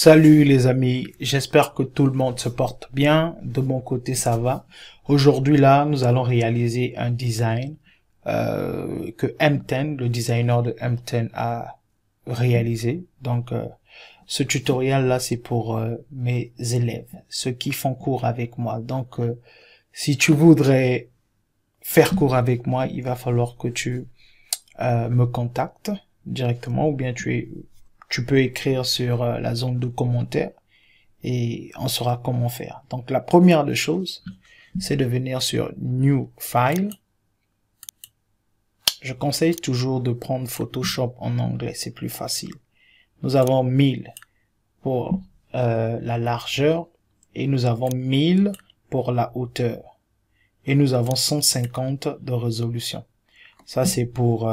Salut les amis, j'espère que tout le monde se porte bien. De mon côté, ça va. Aujourd'hui là, nous allons réaliser un design que M10, le designer de M10 a réalisé. Donc, ce tutoriel là, c'est pour mes élèves, ceux qui font cours avec moi. Donc, si tu voudrais faire cours avec moi, il va falloir que tu me contactes directement, ou bien tu peux écrire sur la zone de commentaires et on saura comment faire. Donc la première des choses, c'est de venir sur New File. Je conseille toujours de prendre Photoshop en anglais, c'est plus facile. Nous avons 1000 pour la largeur et nous avons 1000 pour la hauteur. Et nous avons 150 de résolution. Ça c'est pour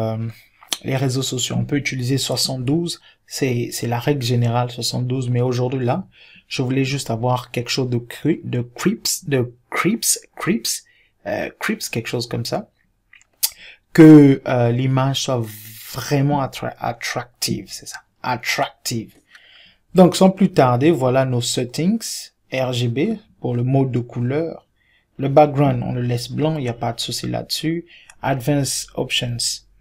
les réseaux sociaux. On peut utiliser 72, c'est la règle générale 72, mais aujourd'hui là, je voulais juste avoir quelque chose de creeps, quelque chose comme ça, que l'image soit vraiment attractive, c'est ça, attractive. Donc sans plus tarder, voilà nos settings RGB pour le mode de couleur. Le background, on le laisse blanc, il n'y a pas de souci là-dessus. Advanced Options,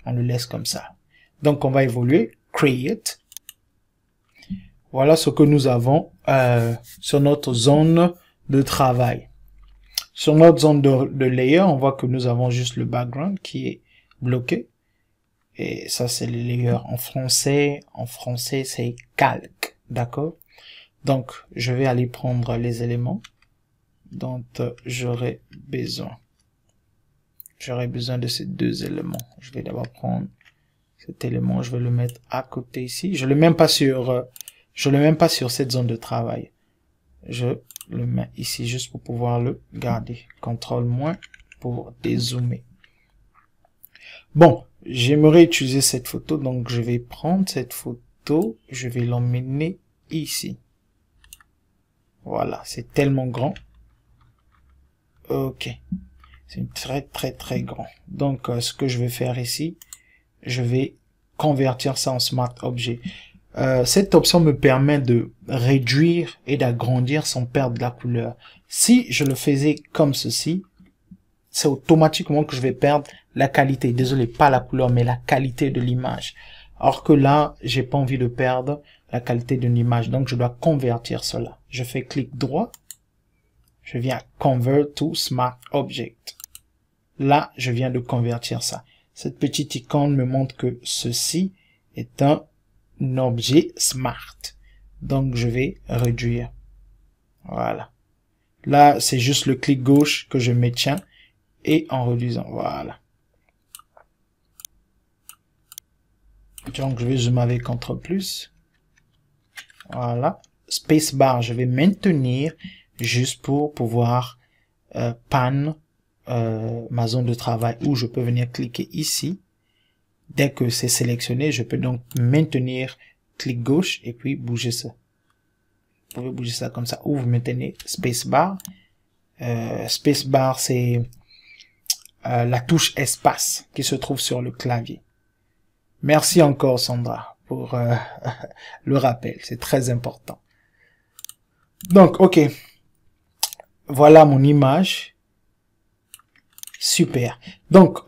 on le laisse comme ça. Donc on va évoluer, Create. Voilà ce que nous avons sur notre zone de travail. Sur notre zone de layer, on voit que nous avons juste le background qui est bloqué. Et ça c'est le layer en français. En français c'est calque, d'accord? Donc je vais aller prendre les éléments dont j'aurai besoin. J'aurai besoin de ces deux éléments. Je vais d'abord prendre cet élément, je vais le mettre à côté ici. Je le mets même pas sur cette zone de travail. Je le mets ici juste pour pouvoir le garder. CTRL- pour dézoomer. Bon, j'aimerais utiliser cette photo, donc je vais prendre cette photo, je vais l'emmener ici. Voilà, c'est tellement grand. Ok. C'est très grand. Donc, ce que je vais faire ici, je vais convertir ça en Smart Object. Cette option me permet de réduire et d'agrandir sans perdre la couleur. Si je le faisais comme ceci, c'est automatiquement que je vais perdre la qualité. Désolé, pas la couleur, mais la qualité de l'image. Alors que là, j'ai pas envie de perdre la qualité de l'image. Donc, je dois convertir cela. Je fais clic droit. Je viens Convert to Smart Object. Là, je viens de convertir ça. Cette petite icône me montre que ceci est un objet smart. Donc, je vais réduire. Voilà. Là, c'est juste le clic gauche que je maintiens et en réduisant. Voilà. Donc, je vais zoomer avec CTRL+. Voilà. Spacebar, je vais maintenir juste pour pouvoir pan ma zone de travail, où je peux venir cliquer ici. Dès que c'est sélectionné, je peux donc maintenir clic gauche et puis bouger ça. Vous pouvez bouger ça comme ça, ou vous maintenez spacebar. Spacebar, c'est la touche espace qui se trouve sur le clavier. Merci encore Sandra pour le rappel, c'est très important. Donc, ok. Voilà mon image. Super. Donc,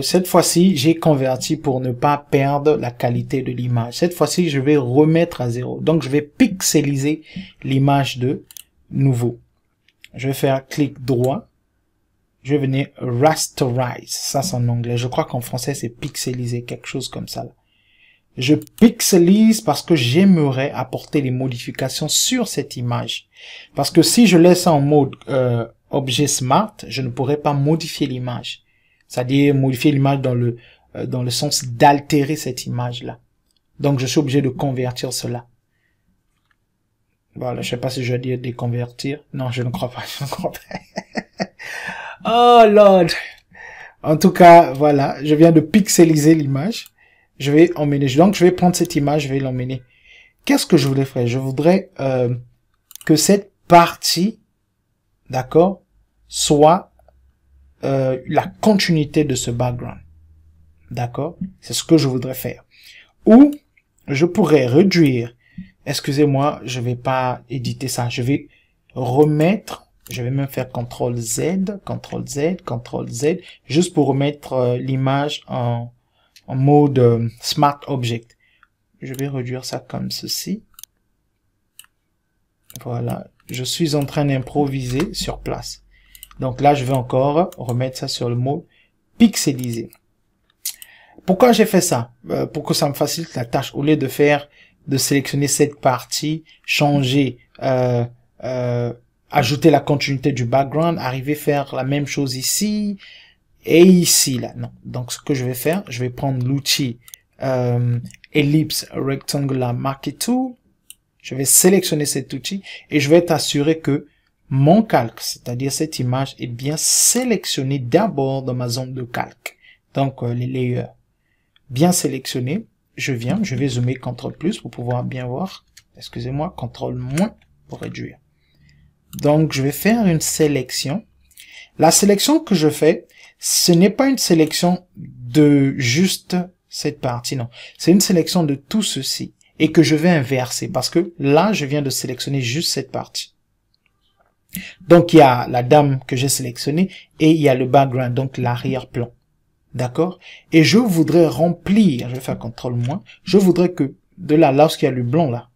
cette fois-ci, j'ai converti pour ne pas perdre la qualité de l'image. Cette fois-ci, je vais remettre à 0. Donc, je vais pixeliser l'image de nouveau. Je vais faire clic droit. Je vais venir rasterize. Ça, c'est en anglais. Je crois qu'en français, c'est pixeliser, quelque chose comme ça. Là. Je pixelise parce que j'aimerais apporter des modifications sur cette image. Parce que si je laisse ça en mode objet smart, je ne pourrais pas modifier l'image. C'est-à-dire modifier l'image dans le sens d'altérer cette image-là. Donc, je suis obligé de convertir cela. Voilà, je sais pas si je vais dire déconvertir. Non, je ne crois pas. Je ne crois pas. Oh, Lord. En tout cas, voilà, je viens de pixeliser l'image. Je vais emmener. Donc, je vais prendre cette image, je vais l'emmener. Qu'est-ce que je voulais faire? Je voudrais que cette partie, d'accord, soit la continuité de ce background. D'accord? C'est ce que je voudrais faire. Ou je pourrais réduire excusez-moi, je vais pas éditer ça. Je vais remettre, je vais même faire CTRL Z, CTRL Z, CTRL Z, juste pour remettre l'image en mode Smart Object. Je vais réduire ça comme ceci. Voilà, je suis en train d'improviser sur place. Donc là, je vais encore remettre ça sur le mode pixelisé. Pourquoi j'ai fait ça? Pour que ça me facilite la tâche. Au lieu de sélectionner cette partie, changer, ajouter la continuité du background, arriver à faire la même chose ici et ici, là. Non. Donc, ce que je vais faire, je vais prendre l'outil Ellipse Rectangular Marquee Tool. Je vais sélectionner cet outil et je vais être assuré que mon calque, c'est-à-dire cette image, est bien sélectionnée d'abord dans ma zone de calque. Donc, les layers bien sélectionnés. Je vais zoomer CTRL+ pour pouvoir bien voir. Excusez-moi, CTRL- pour réduire. Donc, je vais faire une sélection. La sélection que je fais, ce n'est pas une sélection de juste cette partie, non. C'est une sélection de tout ceci et que je vais inverser parce que là, je viens de sélectionner juste cette partie. Donc, il y a la dame que j'ai sélectionnée et il y a le background, donc l'arrière-plan. D'accord? Et je voudrais remplir, je vais faire CTRL-, je voudrais que de là, lorsqu'il y a le blanc là,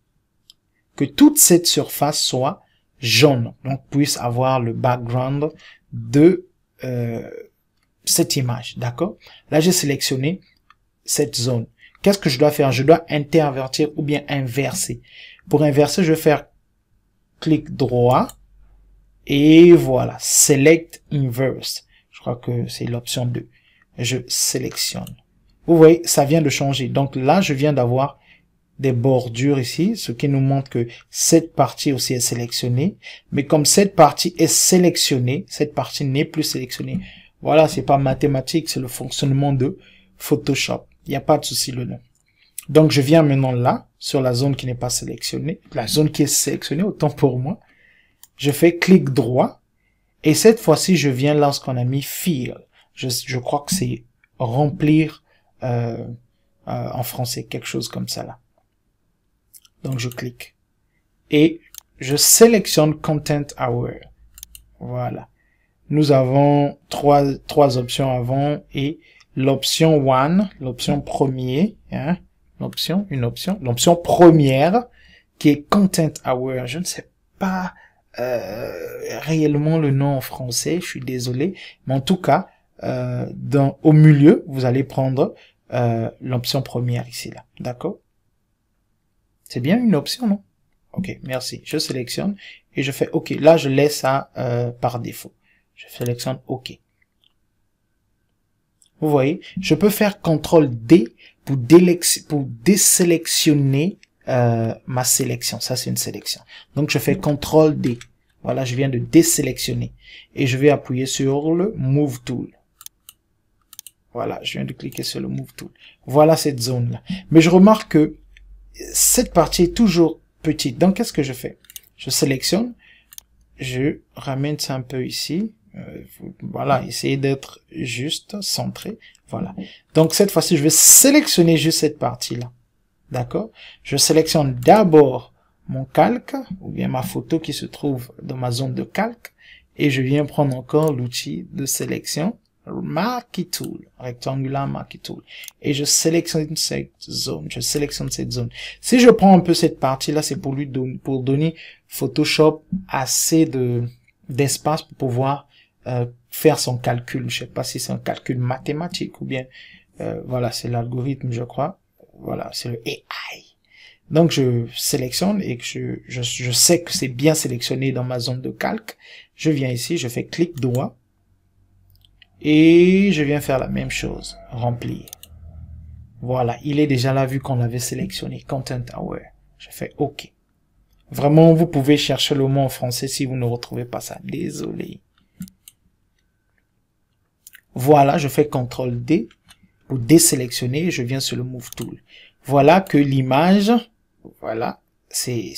que toute cette surface soit jaune, donc puisse avoir le background de cette image, d'accord? Là, j'ai sélectionné cette zone. Qu'est-ce que je dois faire? Je dois intervertir ou bien inverser. Pour inverser, je vais faire clic droit et voilà, Select Inverse. Je crois que c'est l'option 2. Je sélectionne. Vous voyez, ça vient de changer. Donc là, je viens d'avoir des bordures ici, ce qui nous montre que cette partie aussi est sélectionnée. Mais comme cette partie est sélectionnée, cette partie n'est plus sélectionnée. Voilà, c'est pas mathématique, c'est le fonctionnement de Photoshop. Il n'y a pas de souci le nom. Donc je viens maintenant là, sur la zone qui n'est pas sélectionnée, la zone qui est sélectionnée, autant pour moi. Je fais clic droit. Et cette fois-ci, je viens lorsqu'on a mis Fill. Je crois que c'est remplir en français, quelque chose comme ça là. Donc je clique. Et je sélectionne Content Aware. Voilà. Nous avons trois options avant et l'option 1, l'option premier, hein, l'option première qui est Content Aware. Je ne sais pas réellement le nom en français, je suis désolé, mais en tout cas, au milieu, vous allez prendre l'option première ici, là. D'accord? C'est bien une option, non? Ok, merci. Je sélectionne et je fais OK. Là, je laisse ça par défaut. Je sélectionne OK. Vous voyez, je peux faire CTRL-D pour désélectionner ma sélection. Ça, c'est une sélection. Donc, je fais CTRL-D. Voilà, je viens de désélectionner. Et je vais appuyer sur le Move Tool. Voilà, je viens de cliquer sur le Move Tool. Voilà cette zone-là. Mais je remarque que cette partie est toujours petite. Donc, qu'est-ce que je fais? Je sélectionne. Je ramène ça un peu ici. Voilà, essayer d'être juste, centré. Voilà. Donc, cette fois-ci, je vais sélectionner juste cette partie-là. D'accord? Je sélectionne d'abord mon calque, ou bien ma photo qui se trouve dans ma zone de calque, et je viens prendre encore l'outil de sélection, Marquee Tool, Rectangular Marquee Tool, et je sélectionne cette zone, Si je prends un peu cette partie-là, c'est pour donner Photoshop assez d'espace pour pouvoir faire son calcul. Je sais pas si c'est un calcul mathématique ou bien, voilà, c'est l'algorithme, je crois. Voilà, c'est le AI. Donc, je sélectionne et que je sais que c'est bien sélectionné dans ma zone de calque. Je viens ici, je fais clic droit. Et je viens faire la même chose. Remplir. Voilà, il est déjà là vu qu'on l'avait sélectionné. Content Aware. Je fais OK. Vraiment, vous pouvez chercher le mot en français si vous ne retrouvez pas ça. Désolé. Voilà, je fais CTRL-D pour désélectionner. Je viens sur le Move Tool. Voilà que l'image, voilà, c'est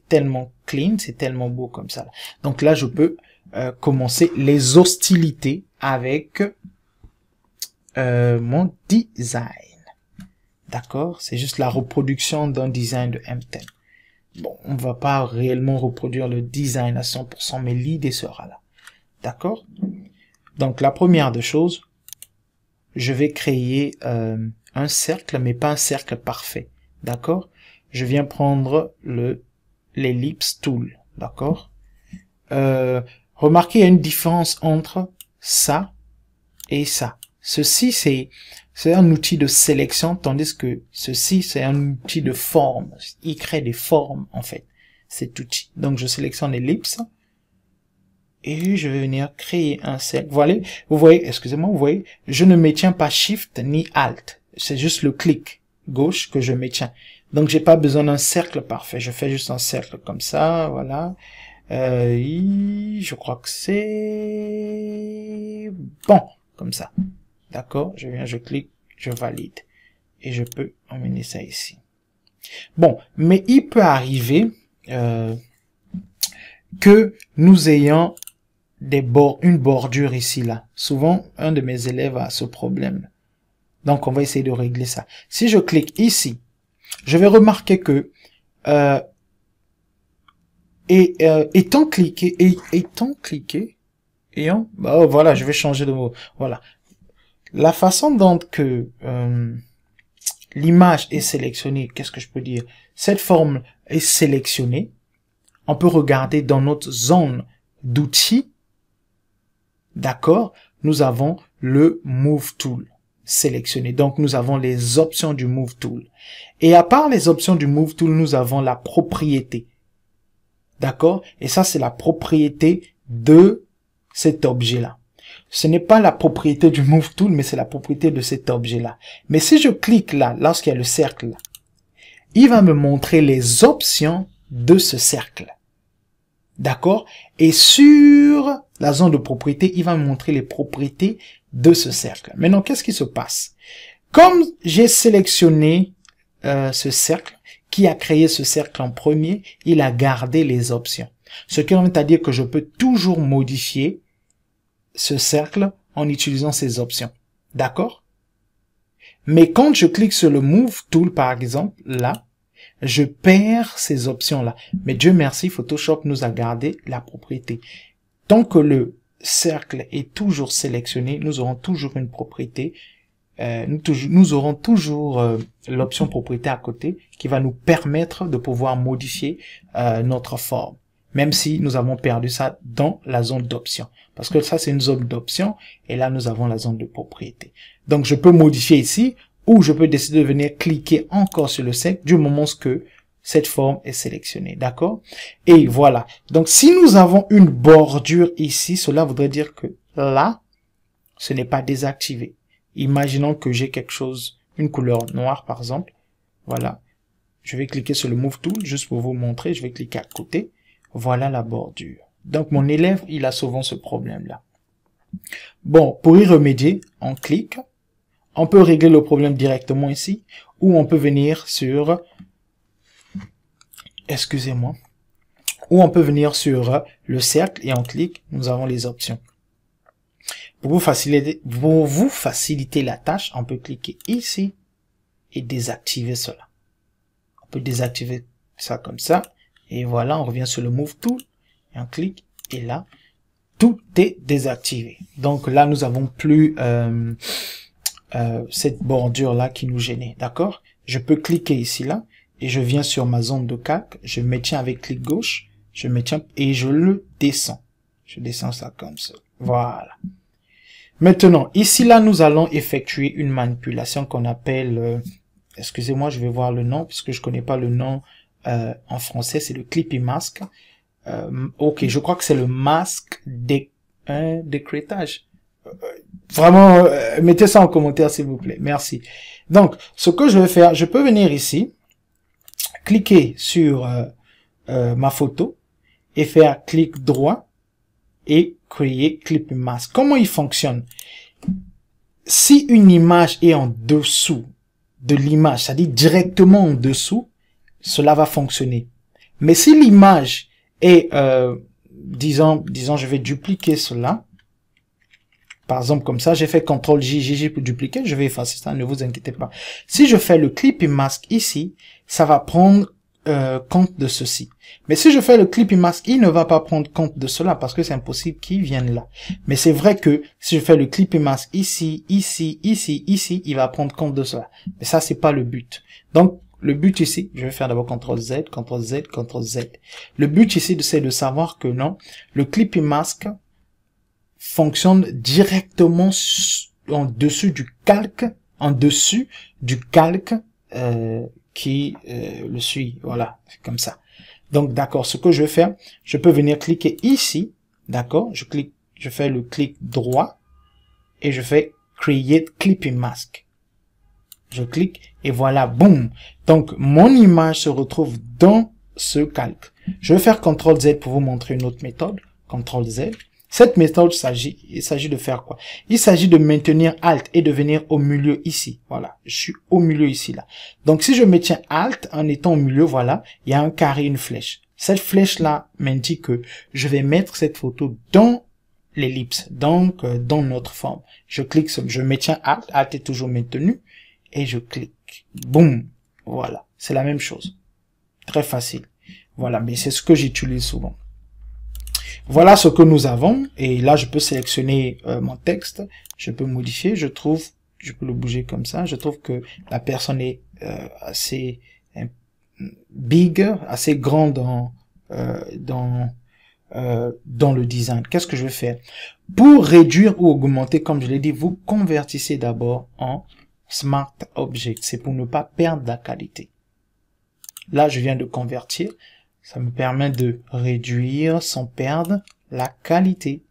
tellement clean, c'est tellement beau comme ça. Donc là, je peux commencer les hostilités avec mon design. D'accord? C'est juste la reproduction d'un design de M10. bon, on va pas réellement reproduire le design à 100%, mais l'idée sera là. D'accord? Donc, la première des choses, je vais créer un cercle, mais pas un cercle parfait. D'accord? Je viens prendre l'ellipse tool. D'accord? Remarquez, il y a une différence entre ça et ça. Ceci, c'est un outil de sélection, tandis que ceci, c'est un outil de forme. Il crée des formes, en fait, cet outil. Donc, je sélectionne l'ellipse et je vais venir créer un cercle. Voilà, vous voyez, excusez-moi, vous voyez, je ne maintiens pas Shift ni Alt. C'est juste le clic gauche que je maintiens. Donc, j'ai pas besoin d'un cercle parfait. Je fais juste un cercle comme ça, voilà. Je crois que c'est bon, comme ça. D'accord? Je clique, je valide. Et je peux emmener ça ici. Bon, mais il peut arriver que nous ayons une bordure ici, là. Souvent, un de mes élèves a ce problème. Donc, on va essayer de régler ça. Si je clique ici, je vais remarquer que étant cliqué, bah, voilà, je vais changer de mot. Voilà. La façon dont que l'image est sélectionnée, qu'est-ce que je peux dire? Cette forme est sélectionnée. On peut regarder dans notre zone d'outils. D'accord? Nous avons le Move Tool sélectionné. Donc, nous avons les options du Move Tool. Et à part les options du Move Tool, nous avons la propriété. D'accord? Et ça, c'est la propriété de cet objet-là. Ce n'est pas la propriété du Move Tool, mais c'est la propriété de cet objet-là. Mais si je clique là, lorsqu'il y a le cercle là, il va me montrer les options de ce cercle. D'accord? Et sur la zone de propriété, il va me montrer les propriétés de ce cercle. Maintenant, qu'est-ce qui se passe? Comme j'ai sélectionné ce cercle, qui a créé ce cercle en premier, il a gardé les options. Ce qui veut dire que je peux toujours modifier ce cercle en utilisant ces options. D'accord? Mais quand je clique sur le Move Tool, par exemple, là, je perds ces options-là. Mais Dieu merci, Photoshop nous a gardé la propriété. Tant que le cercle est toujours sélectionné, nous aurons toujours une propriété. Nous aurons toujours l'option propriété à côté qui va nous permettre de pouvoir modifier notre forme. Même si nous avons perdu ça dans la zone d'options. Parce que ça, c'est une zone d'options. Et là, nous avons la zone de propriété. Donc, je peux modifier ici. Ou je peux décider de venir cliquer encore sur le cercle du moment que cette forme est sélectionnée. D'accord? Et voilà. Donc, si nous avons une bordure ici, cela voudrait dire que là, ce n'est pas désactivé. Imaginons que j'ai quelque chose, une couleur noire par exemple. Voilà. Je vais cliquer sur le Move Tool juste pour vous montrer. Je vais cliquer à côté. Voilà la bordure. Donc, mon élève, il a souvent ce problème-là. Bon, pour y remédier, on clique. On peut régler le problème directement ici, ou on peut venir sur, excusez-moi, ou on peut venir sur le cercle et on clique, nous avons les options. Pour vous faciliter la tâche, on peut cliquer ici et désactiver cela. On peut désactiver ça comme ça, et voilà, on revient sur le Move Tool, et on clique, et là, tout est désactivé. Donc là, nous avons plus cette bordure là qui nous gênait, d'accord? Je peux cliquer ici là et je viens sur ma zone de calque, je maintiens avec clic gauche, je maintiens et je le descends. Je descends ça comme ça. Voilà. Maintenant, ici là, nous allons effectuer une manipulation qu'on appelle, excusez-moi, je vais voir le nom puisque je connais pas le nom en français, c'est le Clippy Mask. Ok, je crois que c'est le masque d'écrêtage. Vraiment, mettez ça en commentaire s'il vous plaît. Merci. Donc, ce que je vais faire, je peux venir ici, cliquer sur ma photo et faire clic droit et créer Clippy Mask. Comment il fonctionne? Si une image est en dessous de l'image, c'est-à-dire directement en dessous, cela va fonctionner. Mais si l'image est, disons, je vais dupliquer cela. Par exemple, comme ça, j'ai fait CTRL-J pour dupliquer, je vais effacer ça, ne vous inquiétez pas. Si je fais le Clippy Mask ici, ça va prendre compte de ceci. Mais si je fais le clipping mask, il ne va pas prendre compte de cela parce que c'est impossible qu'il vienne là. Mais c'est vrai que si je fais le clipping mask ici, ici, ici, ici, il va prendre compte de cela. Mais ça, c'est pas le but. Donc, le but ici, je vais faire d'abord CTRL Z, CTRL Z, CTRL Z. Le but ici, c'est de savoir que non, le clipping mask fonctionne directement en dessus du calque, qui le suit. Voilà, c'est comme ça. Donc, d'accord, ce que je vais faire, je peux venir cliquer ici, d'accord, je fais le clic droit et je fais Create Clipping Mask. Je clique et voilà, boum. Donc, mon image se retrouve dans ce calque. Je vais faire CTRL Z pour vous montrer une autre méthode. CTRL Z. Cette méthode, il s'agit de faire quoi? Il s'agit de maintenir Alt et de venir au milieu ici. Voilà, je suis au milieu ici, là. Donc, si je maintiens Alt en étant au milieu, voilà, il y a un carré, une flèche. Cette flèche-là m'indique que je vais mettre cette photo dans l'ellipse, donc dans notre forme. Je clique, je maintiens Alt, Alt est toujours maintenu, et je clique. Boum, voilà, c'est la même chose. Très facile. Voilà, mais c'est ce que j'utilise souvent. Voilà ce que nous avons, et là je peux sélectionner mon texte, je peux modifier, je peux le bouger comme ça, je trouve que la personne est assez big, assez grande dans le design. Qu'est-ce que je vais faire? Pour réduire ou augmenter, comme je l'ai dit, vous convertissez d'abord en Smart Object, c'est pour ne pas perdre la qualité. Là je viens de convertir. Ça me permet de réduire sans perdre la qualité.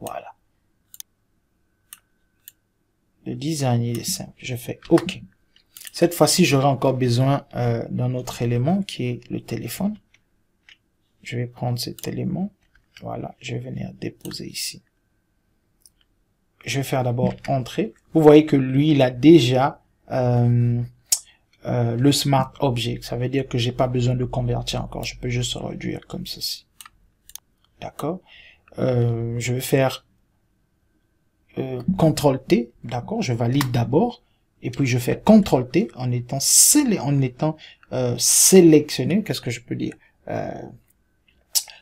Voilà. Le design, il est simple. Je fais OK. Cette fois-ci, j'aurai encore besoin d'un autre élément qui est le téléphone. Je vais prendre cet élément. Voilà. Je vais venir déposer ici. Je vais faire d'abord entrer. Vous voyez que lui, il a déjà le Smart Object, ça veut dire que j'ai pas besoin de convertir encore, je peux juste réduire comme ceci. D'accord. Je vais faire CTRL T, d'accord, je valide d'abord, et puis je fais CTRL T en étant sélectionné. Qu'est-ce que je peux dire?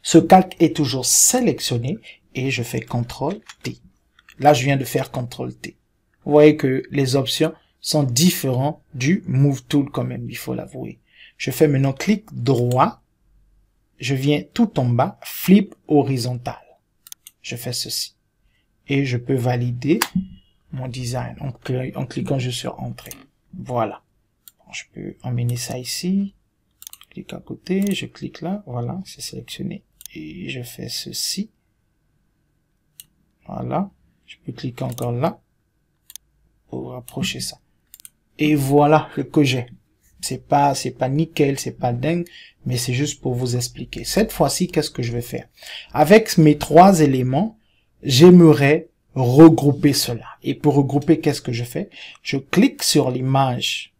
Ce calque est toujours sélectionné, et je fais CTRL T. Là, je viens de faire CTRL T. Vous voyez que les options sont différents du Move Tool quand même, il faut l'avouer. Je fais maintenant clic droit, je viens tout en bas, flip horizontal. Je fais ceci. Et je peux valider mon design en cliquant juste sur Entrée. Voilà. Je peux emmener ça ici, je clique à côté, je clique là, voilà, c'est sélectionné. Et je fais ceci. Voilà. Je peux cliquer encore là pour rapprocher ça. Et voilà ce que j'ai. C'est pas nickel, c'est pas dingue, mais c'est juste pour vous expliquer. Cette fois-ci, qu'est-ce que je vais faire? Avec mes trois éléments, j'aimerais regrouper cela. Et pour regrouper, qu'est-ce que je fais? Je clique sur l'image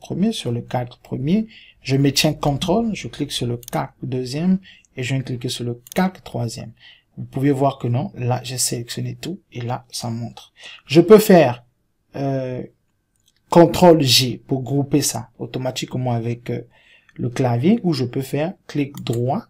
premier, sur le calque premier, je maintiens CTRL, je clique sur le calque deuxième, et je viens cliquer sur le calque troisième. Vous pouvez voir que non, là j'ai sélectionné tout, et là ça montre. Je peux faire CTRL G pour grouper ça automatiquement avec le clavier, ou je peux faire clic droit,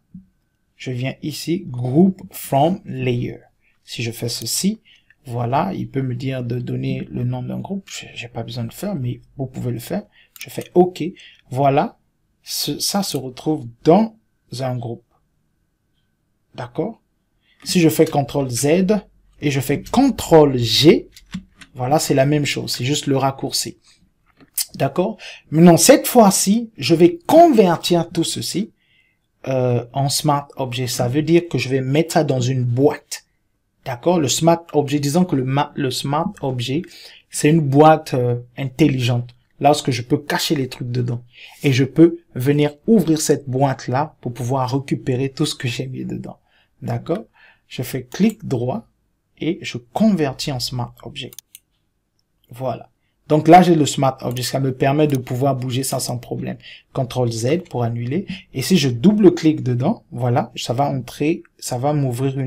je viens ici, Group from Layer. Si je fais ceci, voilà, il peut me dire de donner le nom d'un groupe, j'ai pas besoin de le faire, mais vous pouvez le faire. Je fais OK, voilà, ça se retrouve dans un groupe. D'accord? Si je fais CTRL Z et je fais CTRL G, voilà, c'est la même chose, c'est juste le raccourci. D'accord? Maintenant, cette fois-ci, je vais convertir tout ceci en Smart Object. Ça veut dire que je vais mettre ça dans une boîte. D'accord? Le Smart Object, disons que le Smart Object, c'est une boîte intelligente. Lorsque je peux cacher les trucs dedans. Et je peux venir ouvrir cette boîte-là pour pouvoir récupérer tout ce que j'ai mis dedans. D'accord? Je fais clic droit et je convertis en Smart Object. Voilà. Donc là, j'ai le Smart Object. Ça me permet de pouvoir bouger ça sans problème. CTRL Z pour annuler. Et si je double-clique dedans, voilà, ça va entrer, ça va m'ouvrir un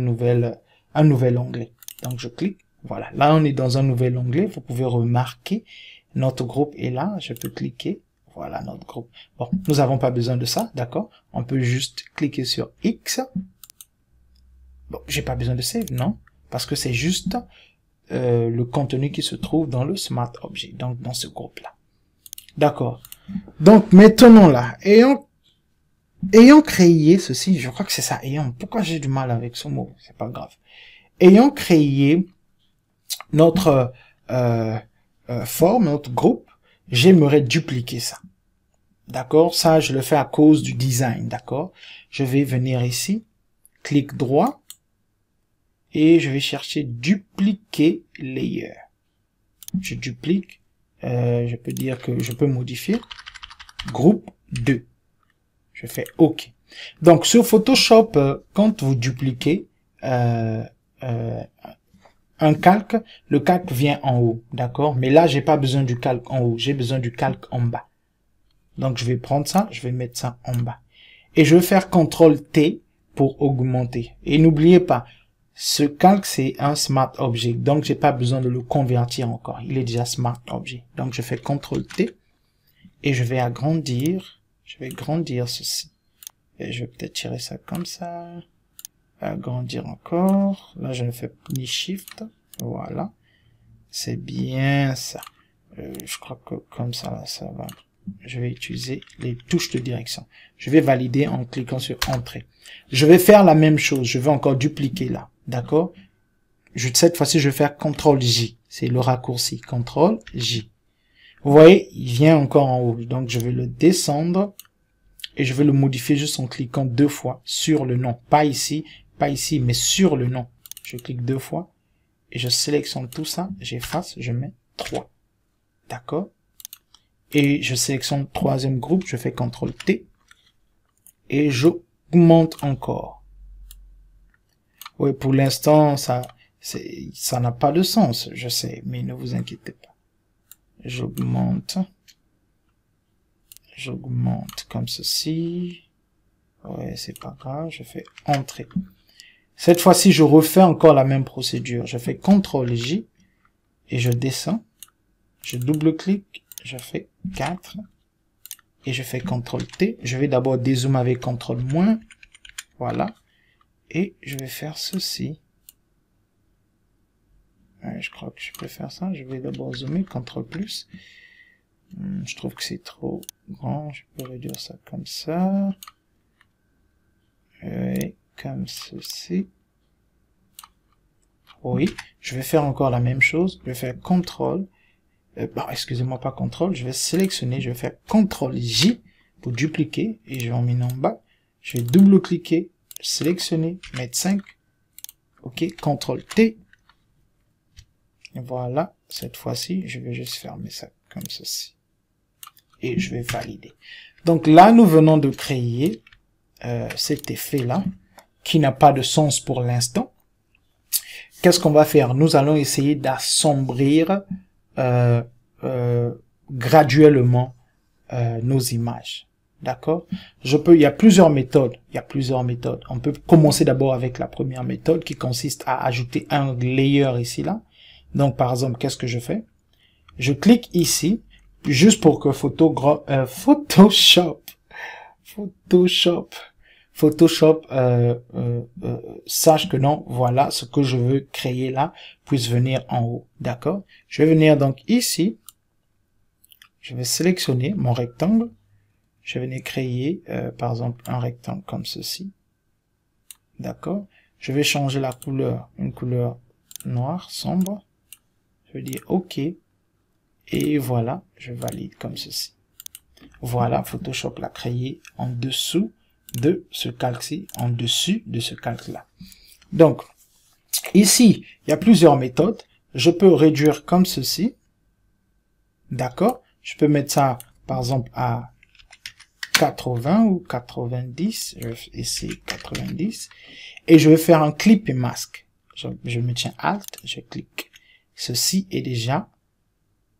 nouvel onglet. Donc je clique. Voilà. Là, on est dans un nouvel onglet. Vous pouvez remarquer, notre groupe est là. Je peux cliquer. Voilà notre groupe. Bon, nous n'avons pas besoin de ça, d'accord? On peut juste cliquer sur X. Bon, j'ai pas besoin de save, non? Parce que c'est juste le contenu qui se trouve dans le Smart Object, donc dans ce groupe-là. D'accord. Donc maintenant là, ayant créé ceci, je crois que c'est ça, pourquoi j'ai du mal avec ce mot? C'est pas grave. Ayant créé notre forme, notre groupe, j'aimerais dupliquer ça. D'accord? Ça, je le fais à cause du design, d'accord? Je vais venir ici, clic droit, et je vais chercher dupliquer layer. Je duplique, je peux dire que je peux modifier groupe 2. Je fais OK. Donc sur Photoshop, quand vous dupliquez un calque, le calque vient en haut, d'accord? Mais là, j'ai pas besoin du calque en haut, j'ai besoin du calque en bas. Donc je vais prendre ça, je vais mettre ça en bas. Et je vais faire CTRL-T pour augmenter. Et n'oubliez pas, ce calque, c'est un Smart Object, donc j'ai pas besoin de le convertir encore. Il est déjà Smart Object. Donc je fais CTRL-T et je vais agrandir. Je vais grandir ceci. Et je vais peut-être tirer ça comme ça. Agrandir encore. Là, je ne fais ni Shift. Voilà. C'est bien ça. Je crois que comme ça, là, ça va. Je vais utiliser les touches de direction. Je vais valider en cliquant sur Entrée. Je vais faire la même chose. Je vais encore dupliquer là. D'accord? Cette fois-ci, je vais faire CTRL-J. C'est le raccourci. CTRL-J. Vous voyez, il vient encore en haut. Donc, je vais le descendre et je vais le modifier juste en cliquant 2 fois sur le nom. Pas ici, mais sur le nom. Je clique 2 fois et je sélectionne tout ça. J'efface, je mets 3. D'accord? Et je sélectionne le troisième groupe. Je fais CTRL-T et j'augmente encore. Oui, pour l'instant, ça n'a pas de sens, je sais, mais ne vous inquiétez pas. J'augmente comme ceci. Ouais, c'est pas grave, je fais Entrée. Cette fois-ci, je refais encore la même procédure. Je fais CTRL-J et je descends. Je double-clique, je fais 4 et je fais CTRL-T. Je vais d'abord dézoomer avec CTRL-. Voilà. Et je vais faire ceci. Ouais, je crois que je peux faire ça. Je vais d'abord zoomer, CTRL+. Je trouve que c'est trop grand. Je peux réduire ça comme ça. Et comme ceci. Oui, je vais faire encore la même chose. Je vais faire CTRL. Excusez-moi, pas CTRL. Je vais sélectionner. Je vais faire CTRL-J pour dupliquer. Et je vais emmener en bas. Je vais double-cliquer. Sélectionner, mettre 5, ok, CTRL-T, et voilà, cette fois-ci, je vais juste fermer ça comme ceci, et je vais valider. Donc là, nous venons de créer cet effet-là, qui n'a pas de sens pour l'instant. Qu'est-ce qu'on va faire? Nous allons essayer d'assombrir graduellement nos images. D'accord? il y a plusieurs méthodes. On peut commencer d'abord avec la première méthode qui consiste à ajouter un layer ici, là. Donc, par exemple, qu'est-ce que je fais? Je clique ici, juste pour que Photoshop sache que non, voilà, ce que je veux créer là, puisse venir en haut. D'accord? Je vais venir donc ici. Je vais sélectionner mon rectangle. Je vais venir créer, par exemple, un rectangle comme ceci. D'accord? Je vais changer la couleur, une couleur noire, sombre. Je vais dire OK. Et voilà, je valide comme ceci. Voilà, Photoshop l'a créé en dessous de ce calque-ci, en dessus de ce calque-là. Donc, ici, il y a plusieurs méthodes. Je peux réduire comme ceci. D'accord? Je peux mettre ça, par exemple, à 80 ou 90, je vais essayer 90, et je vais faire un clip et masque. Je me tiens Alt, je clique. Ceci est déjà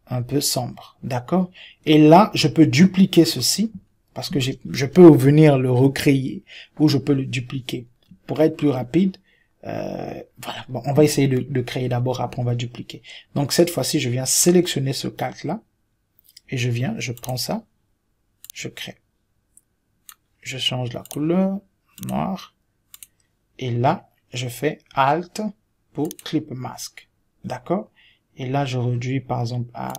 un peu sombre, d'accord? Et là, je peux dupliquer ceci, parce que je peux venir le recréer, ou je peux le dupliquer. Pour être plus rapide, voilà, bon, on va essayer de créer d'abord, après on va dupliquer. Donc cette fois-ci, je viens sélectionner ce calque-là, et je prends ça, je crée. Je change la couleur, noir. Et là, je fais Alt pour Clip Mask. D'accord? Et là, je réduis par exemple à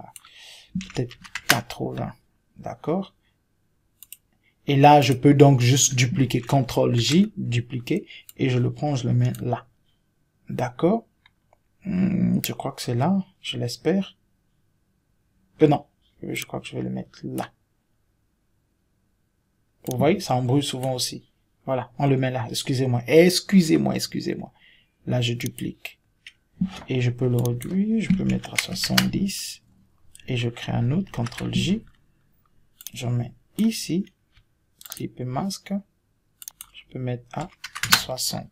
peut-être 80. D'accord? Et là, je peux donc juste dupliquer, CTRL-J, dupliquer, et je le prends, je le mets là. D'accord? Je crois que c'est là, je l'espère. Non, je crois que je vais le mettre là. Vous voyez, ça embrouille souvent aussi. Voilà, on le met là, excusez-moi. Là, je duplique. Et je peux le réduire, je peux mettre à 70. Et je crée un autre, CTRL-J. Je mets ici, Clip et masque. Je peux mettre à 60.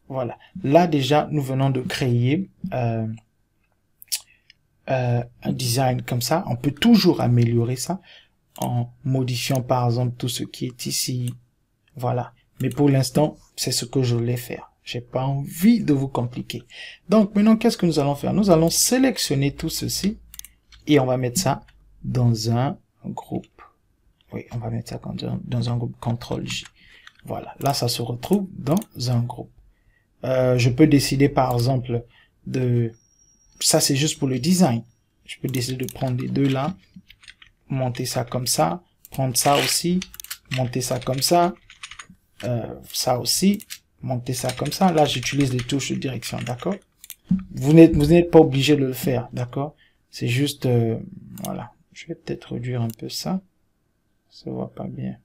Voilà. Là, déjà, nous venons de créer un design comme ça. On peut toujours améliorer ça en modifiant, par exemple, tout ce qui est ici. Voilà. Mais pour l'instant, c'est ce que je voulais faire. J'ai pas envie de vous compliquer. Donc, maintenant, qu'est-ce que nous allons faire? Nous allons sélectionner tout ceci et on va mettre ça dans un groupe. Oui, on va mettre ça dans un groupe CTRL-J. Voilà. Là, ça se retrouve dans un groupe. Je peux décider, par exemple, de... Ça, c'est juste pour le design. Je peux décider de prendre les deux là, monter ça comme ça, prendre ça aussi, monter ça comme ça, ça aussi, monter ça comme ça. Là, j'utilise les touches de direction, d'accord? Vous n'êtes pas obligé de le faire, d'accord? C'est juste... voilà. Je vais peut-être réduire un peu ça. Ça ne voit pas bien.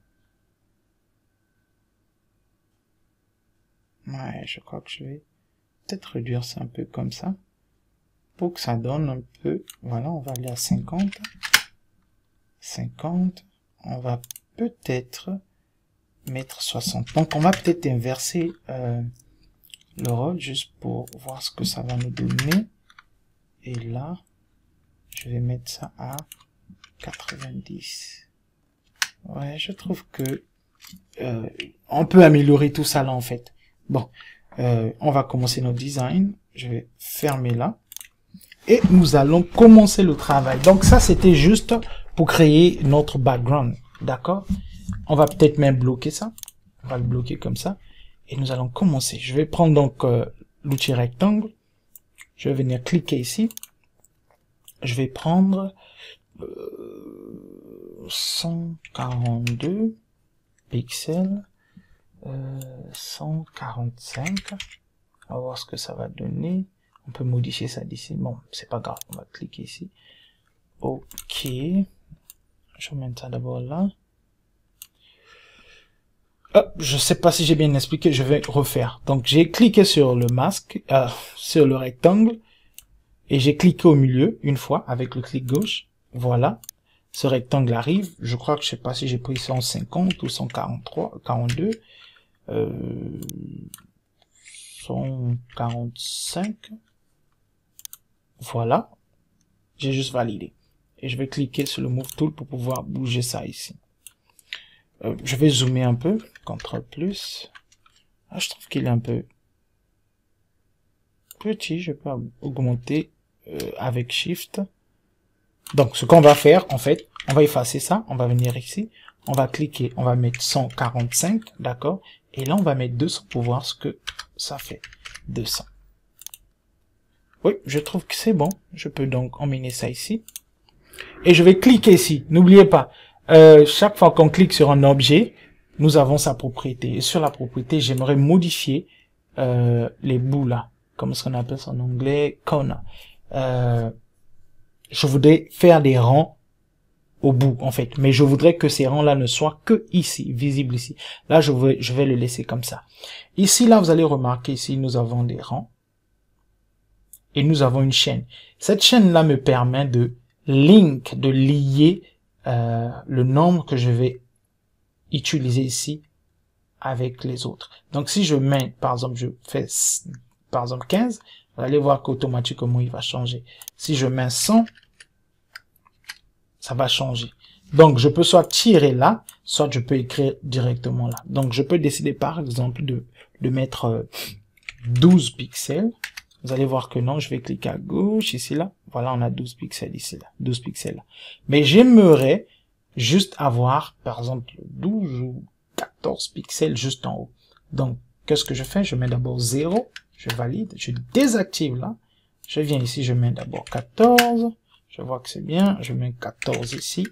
Ouais, je crois que je vais peut-être réduire ça un peu comme ça. Pour que ça donne un peu... Voilà, on va aller à 50. 50. On va peut-être mettre 60. Donc, on va peut-être inverser le rôle juste pour voir ce que ça va nous donner. Et là, je vais mettre ça à 90. Ouais, je trouve que on peut améliorer tout ça là en fait. Bon, on va commencer notre design. Je vais fermer là. Et nous allons commencer le travail. Donc ça, c'était juste pour créer notre background. D'accord? On va peut-être même bloquer ça. On va le bloquer comme ça. Et nous allons commencer. Je vais prendre donc l'outil rectangle. Je vais venir cliquer ici. Je vais prendre 142 pixels. 145. On va voir ce que ça va donner. On peut modifier ça d'ici. Bon, c'est pas grave. On va cliquer ici. OK. Je vais mettre ça d'abord là. Je sais pas si j'ai bien expliqué. Je vais refaire. Donc, j'ai cliqué sur le masque, sur le rectangle. Et j'ai cliqué au milieu une fois avec le clic gauche. Voilà. Ce rectangle arrive. Je crois que je sais pas si j'ai pris 150 ou 143, 42. 145. Voilà. J'ai juste validé. Et je vais cliquer sur le Move Tool pour pouvoir bouger ça ici. Je vais zoomer un peu. CTRL+. Ah, je trouve qu'il est un peu petit. Je peux augmenter avec Shift. Donc, ce qu'on va faire, en fait, on va effacer ça. On va venir ici. On va cliquer. On va mettre 145. D'accord? Et là, on va mettre 200 pour voir ce que ça fait. 200. Oui, je trouve que c'est bon. Je peux donc emmener ça ici. Et je vais cliquer ici. N'oubliez pas, chaque fois qu'on clique sur un objet, nous avons sa propriété. Et sur la propriété, j'aimerais modifier les bouts là. Comme ce qu'on appelle en anglais, corner. Je voudrais faire des rangs au bout, en fait. Mais je voudrais que ces rangs-là ne soient que ici, visibles ici. Là, je vais le laisser comme ça. Ici, là, vous allez remarquer, ici, nous avons des rangs. Et nous avons une chaîne. Cette chaîne-là me permet de lier le nombre que je vais utiliser ici avec les autres. Donc, si je mets, par exemple, je fais, par exemple, 15, vous allez voir qu'automatiquement, il va changer. Si je mets 100, ça va changer. Donc, je peux soit tirer là, soit je peux écrire directement là. Donc, je peux décider, par exemple, de mettre 12 pixels. Vous allez voir que non, je vais cliquer à gauche, ici, là. Voilà, on a 12 pixels ici, là. 12 pixels là. Mais j'aimerais juste avoir, par exemple, 12 ou 14 pixels juste en haut. Donc, qu'est-ce que je fais? Je mets d'abord 0, je valide, je désactive là. Je viens ici, je mets d'abord 14. Je vois que c'est bien, je mets 14 ici.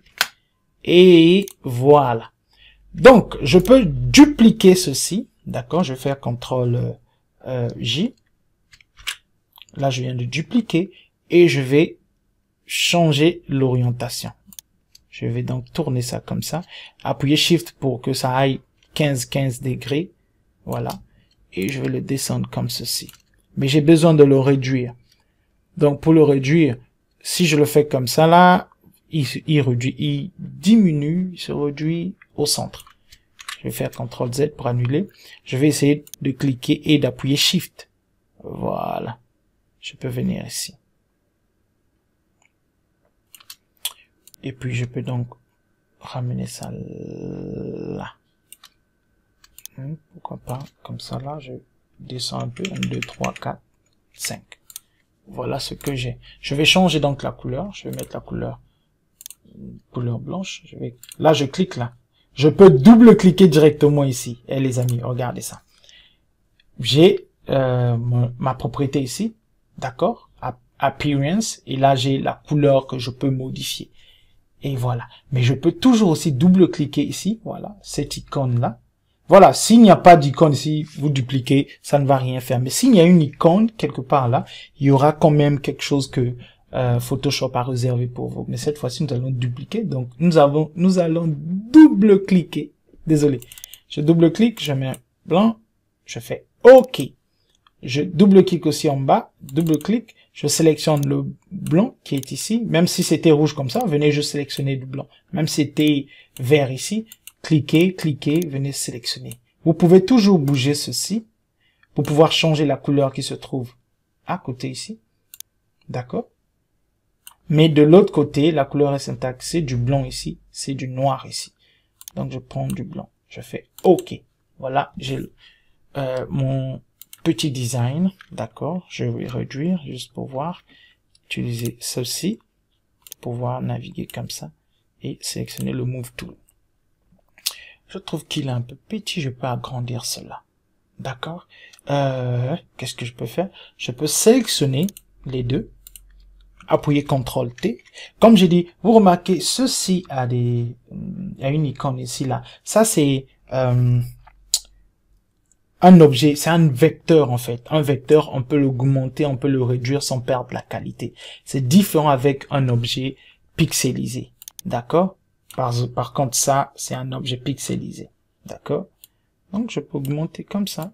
Et voilà. Donc, je peux dupliquer ceci. D'accord, je vais faire CTRL J. Là, je viens de dupliquer et je vais changer l'orientation. Je vais donc tourner ça comme ça. Appuyer Shift pour que ça aille 15 degrés. Voilà. Et je vais le descendre comme ceci. Mais j'ai besoin de le réduire. Donc, pour le réduire, si je le fais comme ça, là, il diminue, il se réduit au centre. Je vais faire CTRL Z pour annuler. Je vais essayer de cliquer et d'appuyer Shift. Voilà. Je peux venir ici. Et puis, je peux donc ramener ça là. Pourquoi pas, comme ça là, je descends un peu, 1, 2, 3, 4, 5. Voilà ce que j'ai. Je vais changer donc la couleur. Je vais mettre la couleur blanche. Là, je clique là. Je peux double-cliquer directement ici. Et les amis, regardez ça. J'ai ma propriété ici. D'accord? Appearance. Et là, j'ai la couleur que je peux modifier. Et voilà. Mais je peux toujours aussi double-cliquer ici. Voilà. Cette icône-là. Voilà. S'il n'y a pas d'icône ici, vous dupliquez, ça ne va rien faire. Mais s'il y a une icône quelque part là, il y aura quand même quelque chose que Photoshop a réservé pour vous. Mais cette fois-ci, nous allons dupliquer. Donc, nous allons double-cliquer. Désolé. Je double-clique, je mets blanc, je fais OK. Je double-clique aussi en bas, double-clique, je sélectionne le blanc qui est ici. Même si c'était rouge comme ça, venez juste sélectionner du blanc. Même si c'était vert ici, cliquez, venez sélectionner. Vous pouvez toujours bouger ceci pour pouvoir changer la couleur qui se trouve à côté ici. D'accord? Mais de l'autre côté, la couleur est syntaxe, c'est du blanc ici, c'est du noir ici. Donc, je prends du blanc. Je fais OK. Voilà, j'ai mon petit design. D'accord? Je vais réduire juste pour voir. Utiliser ceci pour pouvoir naviguer comme ça et sélectionner le Move Tool. Je trouve qu'il est un peu petit. Je peux agrandir cela. D'accord? Qu'est-ce que je peux faire? Je peux sélectionner les deux. Appuyer CTRL T. Comme j'ai dit, vous remarquez, ceci a une icône ici, là. Ça, c'est un objet, c'est un vecteur, en fait. Un vecteur, on peut l'augmenter, on peut le réduire sans perdre la qualité. C'est différent avec un objet pixelisé. D'accord? Par contre, ça, c'est un objet pixelisé. D'accord? Donc, je peux augmenter comme ça.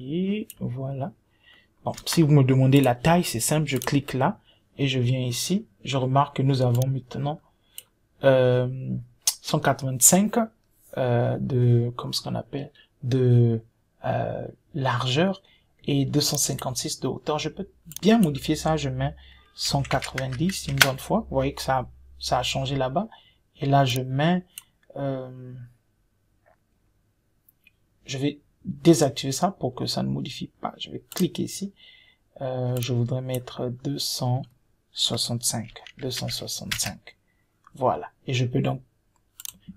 Et voilà. Bon, si vous me demandez la taille, c'est simple, je clique là et je viens ici. Je remarque que nous avons maintenant 185 comme ce qu'on appelle de largeur et 256 de hauteur. Je peux bien modifier ça. Je mets 190 une bonne fois. Vous voyez que ça a changé là-bas. Et là, je mets je vais désactiver ça pour que ça ne modifie pas. Je vais cliquer ici. Je voudrais mettre 265. Voilà. Et je peux donc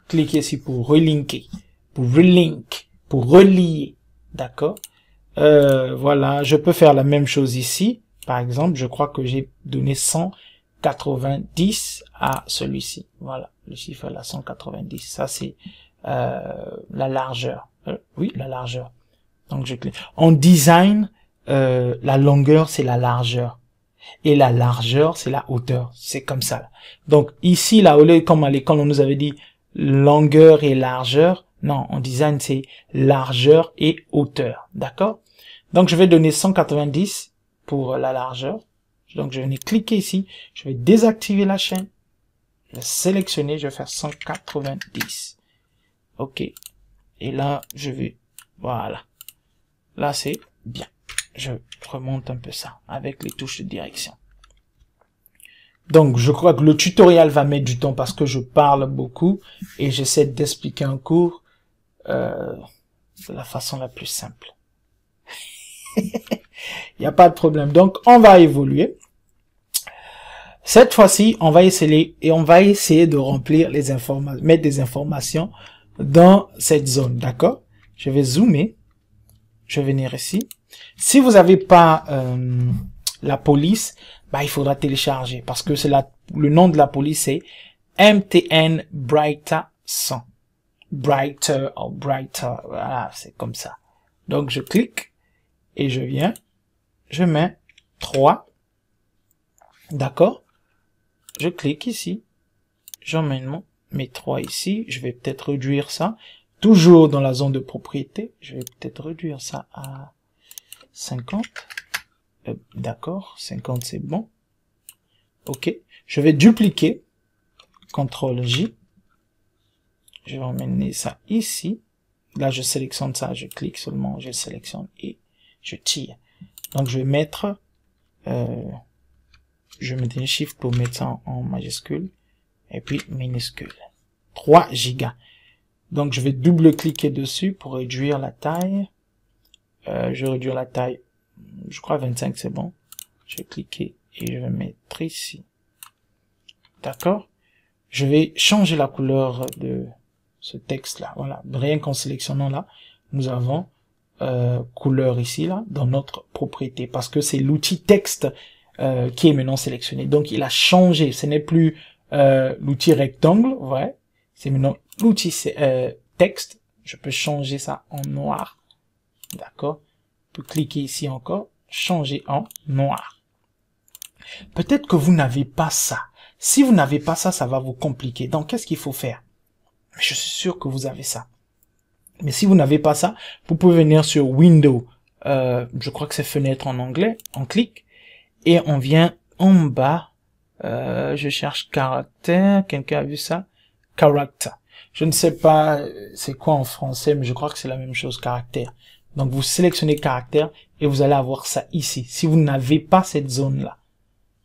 cliquer ici pour relinker, pour relier. D'accord? Voilà. Je peux faire la même chose ici. Par exemple, je crois que j'ai donné 190 à celui-ci. Voilà. Le chiffre là, 190. Ça, c'est la largeur. Oui, la largeur. Donc, je clique. En design, la longueur, c'est la largeur. Et la largeur, c'est la hauteur. C'est comme ça. Là. Donc, ici, là, au lieu, comme à l'école, on nous avait dit longueur et largeur. Non, en design, c'est largeur et hauteur. D'accord? Donc, je vais donner 190 pour la largeur. Donc, je vais cliquer ici. Je vais désactiver la chaîne. Je vais sélectionner. Je vais faire 190. OK. Et là, je vais... Voilà. Là, c'est bien. Je remonte un peu ça avec les touches de direction. Donc, je crois que le tutoriel va mettre du temps parce que je parle beaucoup et j'essaie d'expliquer un cours de la façon la plus simple. Il n'y a pas de problème. Donc, on va évoluer. Cette fois-ci, on va essayer de remplir les informations, mettre des informations dans cette zone, d'accord? Je vais zoomer. Je vais venir ici. Si vous n'avez pas la police, bah, il faudra télécharger parce que c'est le nom de la police, c'est MTN Brighter 100. Brighter ou Brighter, voilà, c'est comme ça. Donc, je clique et je viens, je mets 3, d'accord? Je clique ici, j'emmène mes 3 ici, je vais peut-être réduire ça, toujours dans la zone de propriété, je vais peut-être réduire ça à 50, d'accord, 50 c'est bon, ok, je vais dupliquer, CTRL J, je vais emmener ça ici, là je sélectionne ça, je clique seulement, je sélectionne et je tire, donc je vais mettre, je vais mettre un shift pour mettre ça en majuscule, et puis minuscule, 3 gigas, donc je vais double-cliquer dessus pour réduire la taille, je vais réduire la taille, je crois 25 c'est bon, je vais cliquer et je vais mettre ici, d'accord, je vais changer la couleur de ce texte là, voilà, rien qu'en sélectionnant là, nous avons couleur ici là, dans notre propriété, parce que c'est l'outil texte qui est maintenant sélectionné, donc il a changé, ce n'est plus l'outil rectangle, ouais, c'est maintenant l'outil texte, je peux changer ça en noir, d'accord, je peux cliquer ici encore, changer en noir. Peut-être que vous n'avez pas ça. Si vous n'avez pas ça, ça va vous compliquer. Donc, qu'est-ce qu'il faut faire? Je suis sûr que vous avez ça. Mais si vous n'avez pas ça, vous pouvez venir sur Windows. Je crois que c'est fenêtre en anglais. On clique et on vient en bas. Je cherche caractère. Quelqu'un a vu ça? Character. Je ne sais pas c'est quoi en français, mais je crois que c'est la même chose, caractère. Donc, vous sélectionnez caractère et vous allez avoir ça ici. Si vous n'avez pas cette zone-là,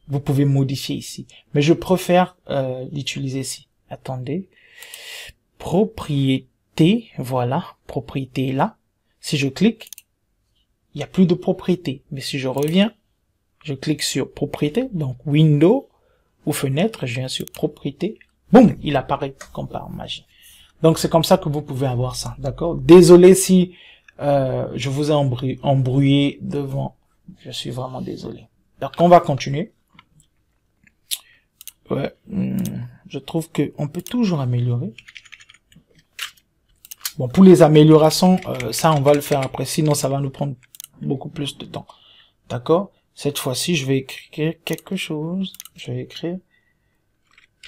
vous pouvez modifier ici. Mais je préfère l'utiliser ici. Attendez. Propriété, voilà. Propriété là. Si je clique, il n'y a plus de propriété. Mais si je reviens, je clique sur propriété. Donc Windows ou fenêtre, je viens sur propriété. Boum, il apparaît comme par magie. Donc c'est comme ça que vous pouvez avoir ça. D'accord? Désolé si je vous ai embrouillé devant. Je suis vraiment désolé. Donc on va continuer. Ouais, je trouve que on peut toujours améliorer. Bon, pour les améliorations, ça on va le faire après, sinon ça va nous prendre beaucoup plus de temps. D'accord? Cette fois-ci, je vais écrire quelque chose. Je vais écrire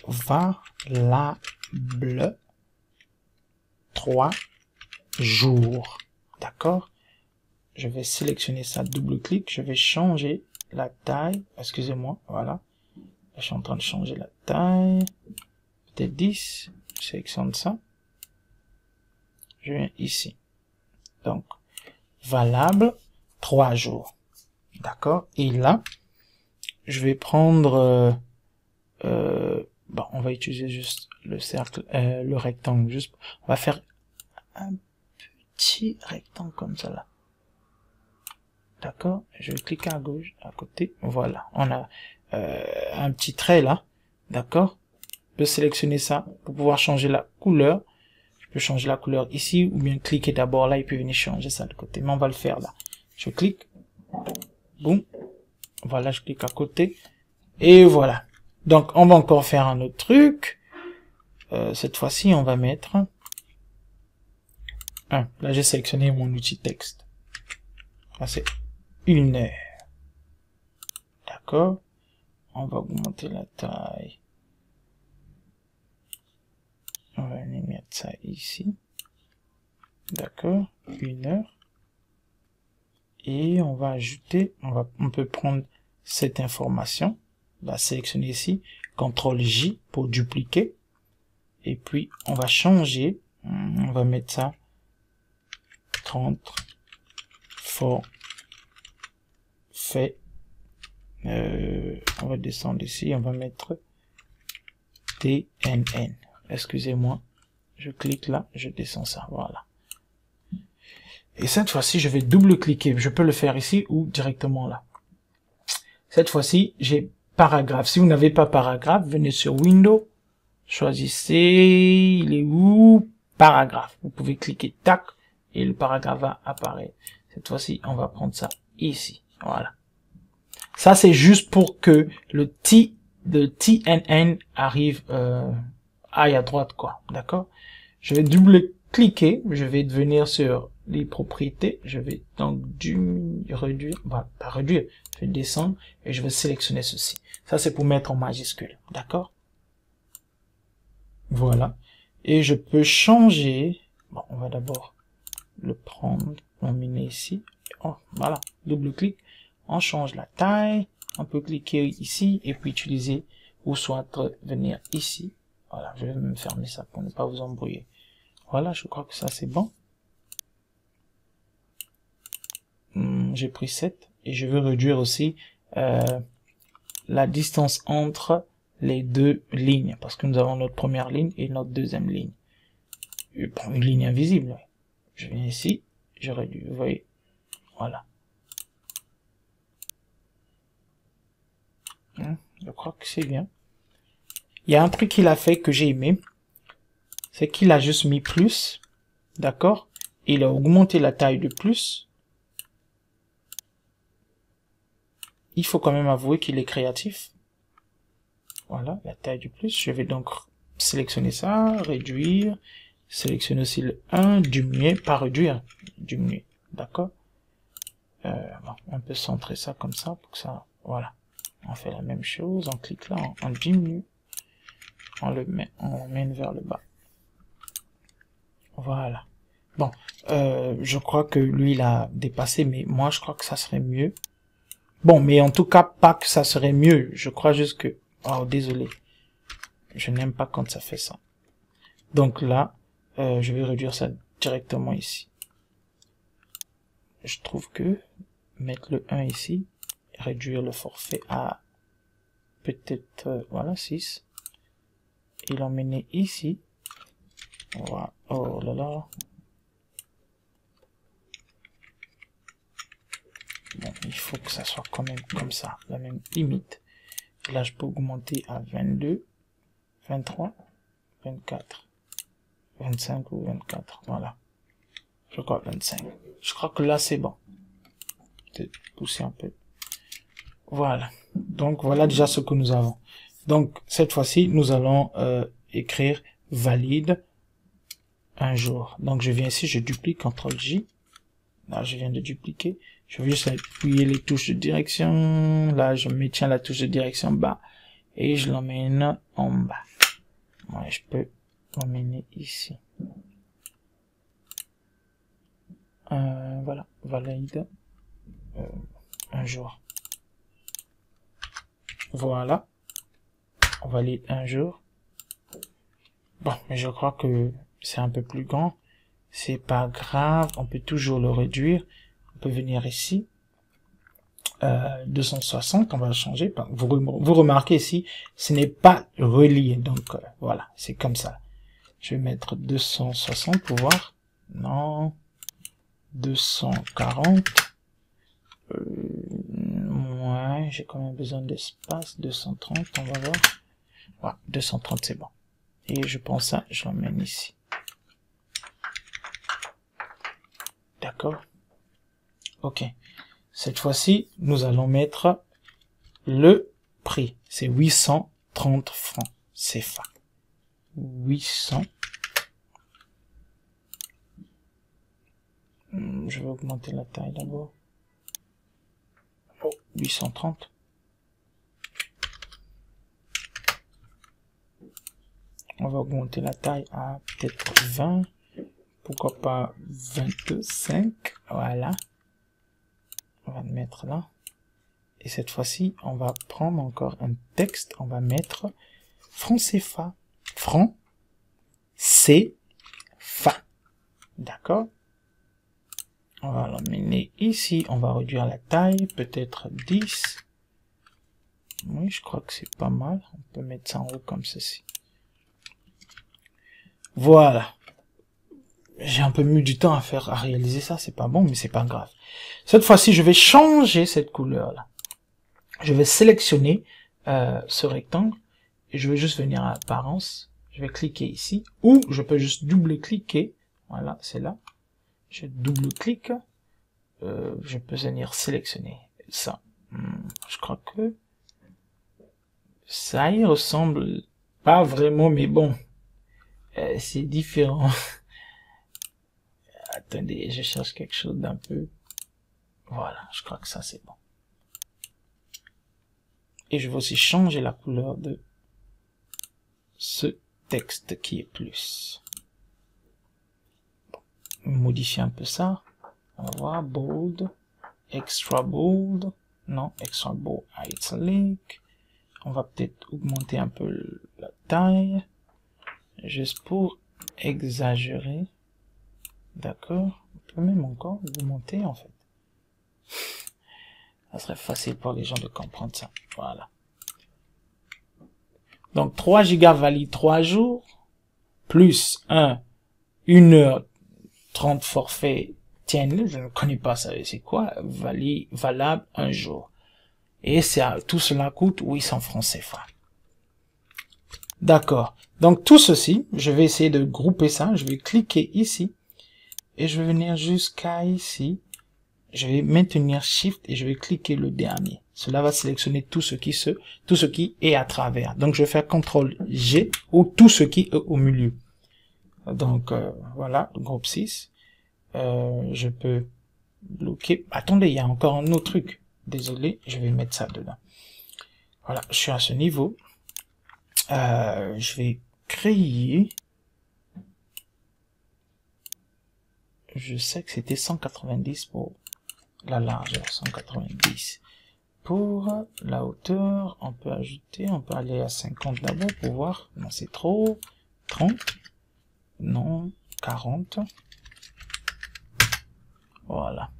valable 3 jours. D'accord? Je vais sélectionner ça, double-clic. Je vais changer la taille. Excusez-moi, voilà. Je suis en train de changer la taille. Peut-être 10. Je sélectionne ça. Je viens ici. Donc, valable 3 jours. D'accord? Et là, je vais prendre... bon, on va utiliser juste le cercle, le rectangle. Juste, on va faire un petit rectangle comme ça là. D'accord? Je vais cliquer à gauche, à côté. Voilà. On a un petit trait là. D'accord? Je peux sélectionner ça pour pouvoir changer la couleur. Je peux changer la couleur ici ou bien cliquer d'abord là et puis venir changer ça de côté. Mais on va le faire là. Je clique. Boum. Voilà, je clique à côté. Et voilà. Donc, on va encore faire un autre truc. Cette fois-ci, on va mettre... Là, j'ai sélectionné mon outil texte. Là, c'est 1 heure. D'accord? On va augmenter la taille. On va aller mettre ça ici. D'accord? 1 heure. Et on va ajouter, on peut prendre cette information. On va sélectionner ici. CTRL J pour dupliquer. Et puis, on va changer. On va mettre ça 30 for fait. On va descendre ici. On va mettre TNN. Excusez-moi. Je clique là. Je descends ça. Voilà. Et cette fois-ci, je vais double-cliquer. Je peux le faire ici ou directement là. Cette fois-ci, j'ai paragraphe. Si vous n'avez pas paragraphe, venez sur Windows, choisissez, il est où? Paragraphe. Vous pouvez cliquer tac et le paragraphe va apparaître. Cette fois-ci, on va prendre ça ici. Voilà. Ça, c'est juste pour que le TNN arrive aille à droite, quoi. D'accord? Je vais double-cliquer. Je vais venir sur les propriétés. Je vais donc réduire. Bah, pas réduire. Je vais descendre et je vais sélectionner ceci. Ça, c'est pour mettre en majuscule. D'accord? Voilà. Et je peux changer. Bon, on va d'abord le prendre, l'emmener ici. Oh, voilà. Double-clic. On change la taille. On peut cliquer ici et puis utiliser ou soit venir ici. Voilà, je vais me fermer ça pour ne pas vous embrouiller. Voilà, je crois que ça c'est bon. J'ai pris 7 et je veux réduire aussi la distance entre les deux lignes parce que nous avons notre première ligne et notre deuxième ligne. Une ligne invisible. Je viens ici, je réduis, vous voyez. Voilà. Je crois que c'est bien. Il y a un truc qu'il a fait que j'ai aimé. C'est qu'il a juste mis plus. D'accord? Il a augmenté la taille de plus. Il faut quand même avouer qu'il est créatif. Voilà, la taille du plus. Je vais donc sélectionner ça, réduire. Sélectionner aussi le 1, diminuer, pas réduire, diminuer. D'accord? Bon, on peut centrer ça comme ça pour que ça... Voilà. On fait la même chose. On clique là, on diminue. On mène vers le bas. Voilà. Bon, je crois que lui, il a dépassé, mais moi, je crois que ça serait mieux. Bon, mais en tout cas, pas que ça serait mieux. Je crois juste que... Oh, désolé. Je n'aime pas quand ça fait ça. Donc là, je vais réduire ça directement ici. Je trouve que mettre le 1 ici, réduire le forfait à peut-être, voilà, 6. Et l'emmener ici. Voilà. Oh là là. Bon, il faut que ça soit quand même comme ça, la même limite. Et là, je peux augmenter à 22, 23, 24, 25 ou 24. Voilà. Je crois 25. Je crois que là, c'est bon. Peut-être pousser un peu. Voilà. Donc, voilà déjà ce que nous avons. Donc, cette fois-ci, nous allons écrire valide un jour. Donc, je viens ici, je duplique, CTRL-J. Là, je viens de dupliquer. Je vais juste appuyer les touches de direction. Là, je maintiens la touche de direction bas. Et je l'emmène en bas. Ouais, je peux l'emmener ici. Voilà. Valide un jour. Voilà. On valide un jour. Bon, mais je crois que c'est un peu plus grand. C'est pas grave. On peut toujours le réduire. On peut venir ici. 260, on va le changer. Vous remarquez ici, ce n'est pas relié. Donc, voilà, c'est comme ça. Je vais mettre 260 pour voir. Non. 240. Ouais, j'ai quand même besoin d'espace. 230, on va voir. Voilà, 230, c'est bon. Et je prends ça, je l'emmène ici. D'accord? Ok. Cette fois-ci, nous allons mettre le prix. C'est 830 francs CFA. 800. Je vais augmenter la taille d'abord. Oh, 830. On va augmenter la taille à peut-être 20. Pourquoi pas 25. Voilà. On va le mettre là. Et cette fois-ci, on va prendre encore un texte. On va mettre franc CFA. Franc CFA. D'accord? On va l'emmener ici. On va réduire la taille. Peut-être 10. Oui, je crois que c'est pas mal. On peut mettre ça en haut comme ceci. Voilà. J'ai un peu mis du temps à réaliser ça. C'est pas bon, mais c'est pas grave. Cette fois-ci, je vais changer cette couleur-là. Je vais sélectionner ce rectangle et je vais juste venir à apparence. Je vais cliquer ici ou je peux juste double-cliquer. Voilà, c'est là. Je double-clique. Je peux venir sélectionner ça. Je crois que ça y ressemble pas vraiment, mais bon, c'est différent. Attendez, je cherche quelque chose d'un peu. Voilà, je crois que ça c'est bon. Et je vais aussi changer la couleur de ce texte qui est plus. Bon, modifier un peu ça. On va voir bold, extra bold, non, extra bold italic. On va peut-être augmenter un peu la taille, juste pour exagérer. D'accord, on peut même encore augmenter en fait. Ça serait facile pour les gens de comprendre ça. Voilà. Donc 3 gigas valide 3 jours, plus 1 heure 30 forfait tienne, je ne connais pas ça, c'est quoi, valable 1 jour. Et tout cela coûte 800 francs CFA. D'accord. Donc tout ceci, je vais essayer de grouper ça, je vais cliquer ici, et je vais venir jusqu'à ici. Je vais maintenir Shift et je vais cliquer le dernier. Cela va sélectionner tout ce qui est à travers. Donc je vais faire CTRL G ou tout ce qui est au milieu. Donc voilà, groupe 6. Je peux bloquer. Attendez, il y a encore un autre truc. Désolé, je vais mettre ça dedans. Voilà, je suis à ce niveau. Je vais créer. Je sais que c'était 190 pour la largeur, 190. Pour la hauteur, on peut ajouter, on peut aller à 50 d'abord pour voir. Non, c'est trop. 30. Non, 40. Voilà.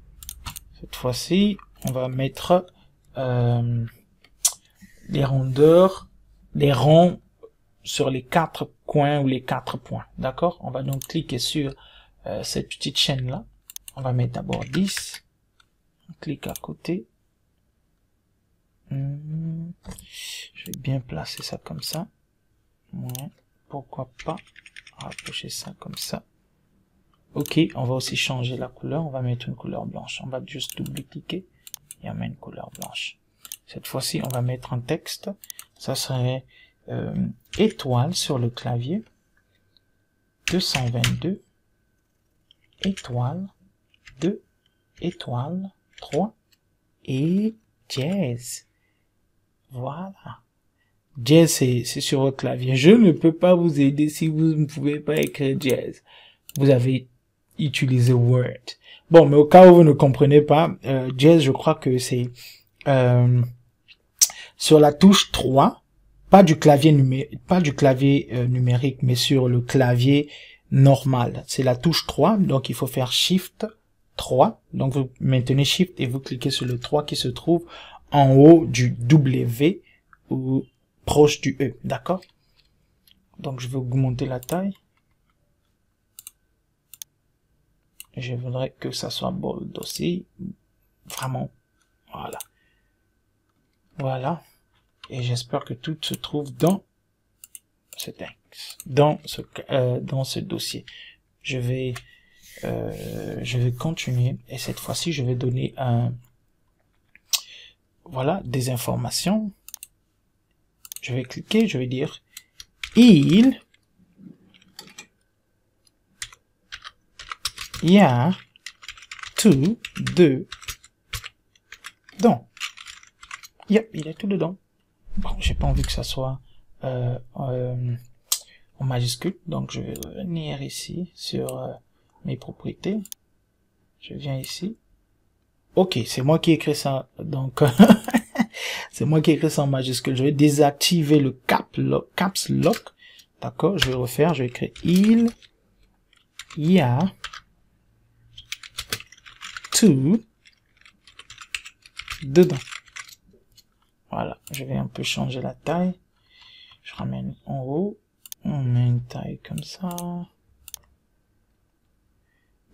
Cette fois-ci, on va mettre les rondeurs, les ronds sur les 4 coins ou les 4 points. D'accord? On va donc cliquer sur cette petite chaîne-là. On va mettre d'abord 10. On clique à côté. Je vais bien placer ça comme ça. Ouais, pourquoi pas rapprocher ça comme ça. Ok, on va aussi changer la couleur. On va mettre une couleur blanche. On va juste double-cliquer et on met une couleur blanche. Cette fois-ci, on va mettre un texte. Ça serait étoile sur le clavier. 222. Étoile. 2. Étoile. 3. Et dièse. Voilà. Dièse, c'est sur votre clavier. Je ne peux pas vous aider si vous ne pouvez pas écrire dièse. Vous avez utilisé Word. Bon, mais au cas où vous ne comprenez pas, dièse, je crois que c'est sur la touche 3, pas du clavier numérique, mais sur le clavier normal. C'est la touche 3, donc il faut faire Shift 3. Donc vous maintenez Shift et vous cliquez sur le 3 qui se trouve en haut du W ou proche du E, d'accord? Donc je vais augmenter la taille. Je voudrais que ça soit bold aussi. Vraiment. Voilà. Voilà. Et j'espère que tout se trouve dans ce texte, dans ce dossier. Je vais continuer et cette fois-ci je vais donner voilà, des informations. Je vais cliquer, je vais dire il y a tout dedans. Yep, il y a tout dedans. Bon, j'ai pas envie que ça soit en majuscule, donc je vais revenir ici sur mes propriétés. Je viens ici. Ok, c'est moi qui ai écrit ça, donc c'est moi qui ai écrit ça en majuscule. Je vais désactiver le caps lock. D'accord, je vais refaire, je vais écrire il y a tout dedans. Voilà, je vais un peu changer la taille. Je ramène en haut. On met une taille comme ça.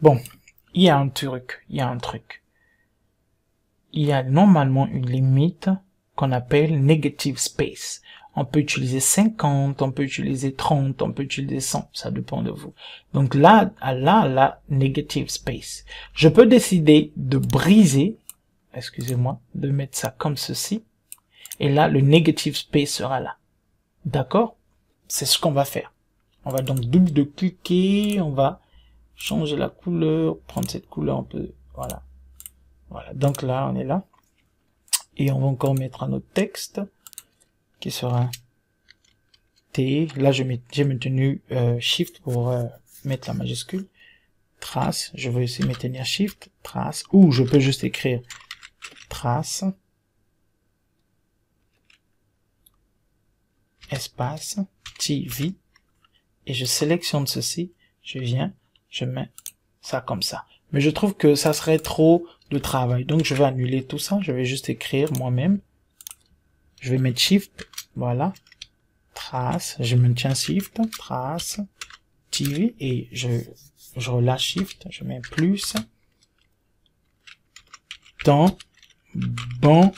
Bon, il y a un truc. Il y a normalement une limite qu'on appelle negative space. On peut utiliser 50, on peut utiliser 30, on peut utiliser 100, ça dépend de vous. Donc là, la negative space. Je peux décider de briser, excusez-moi, de mettre ça comme ceci, et là, le negative space sera là. D'accord? C'est ce qu'on va faire. On va donc double-cliquer, on va changer la couleur, prendre cette couleur un peu, voilà. Voilà, donc là, on est là. Et on va encore mettre un autre texte, qui sera T. Là, j'ai maintenu Shift pour mettre la majuscule. Trace, je vais aussi maintenir Shift, trace, ou je peux juste écrire trace, espace, TV, et je sélectionne ceci, je viens, je mets ça comme ça. Mais je trouve que ça serait trop de travail, donc je vais annuler tout ça, je vais juste écrire moi-même. Je vais mettre Shift, voilà, trace, je maintiens Shift, trace, TV, et je relâche Shift, je mets plus, dans bon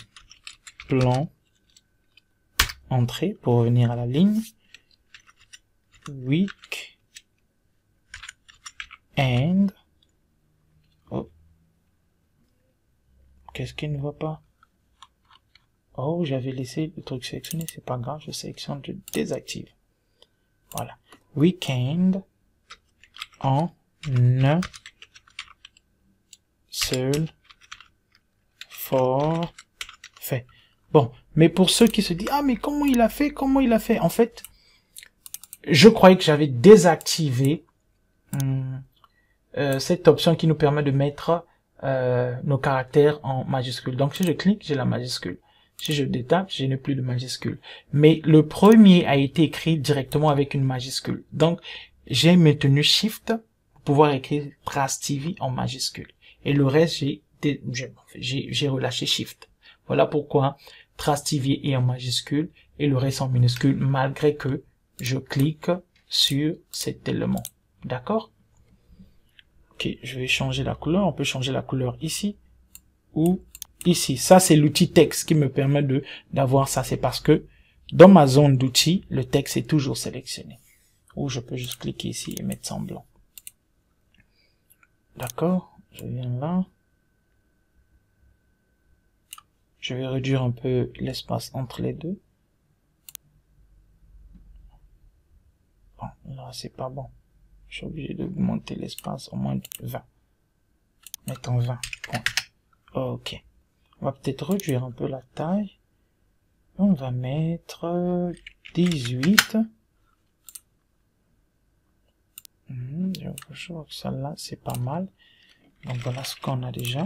plan, entrée, pour revenir à la ligne, week, and, oh, qu'est-ce qu'il ne va pas? Oh, j'avais laissé le truc sélectionné, c'est pas grave, je sélectionne, je désactive. Voilà. Weekend en un seul forfait. Bon, mais pour ceux qui se disent, ah, mais comment il a fait? Comment il a fait? En fait, je croyais que j'avais désactivé cette option qui nous permet de mettre nos caractères en majuscule. Donc, si je clique, j'ai la majuscule. Si je détape, je n'ai plus de majuscule. Mais le premier a été écrit directement avec une majuscule. Donc, j'ai maintenu Shift pour pouvoir écrire Trace TV en majuscule. Et le reste, j'ai relâché Shift. Voilà pourquoi Trace TV est en majuscule et le reste en minuscule, malgré que je clique sur cet élément. D'accord? Ok, je vais changer la couleur. On peut changer la couleur ici ou ici. Ça, c'est l'outil texte qui me permet d'avoir ça. C'est parce que dans ma zone d'outils, le texte est toujours sélectionné. Ou je peux juste cliquer ici et mettre ça en blanc. D'accord? Je viens là. Je vais réduire un peu l'espace entre les deux. Bon, là, c'est pas bon. Je suis obligé d'augmenter l'espace au moins de 20. Mettons 20. Bon. Ok. On va peut-être réduire un peu la taille. On va mettre 18. Je vois que celle-là, c'est pas mal. Donc voilà ce qu'on a déjà.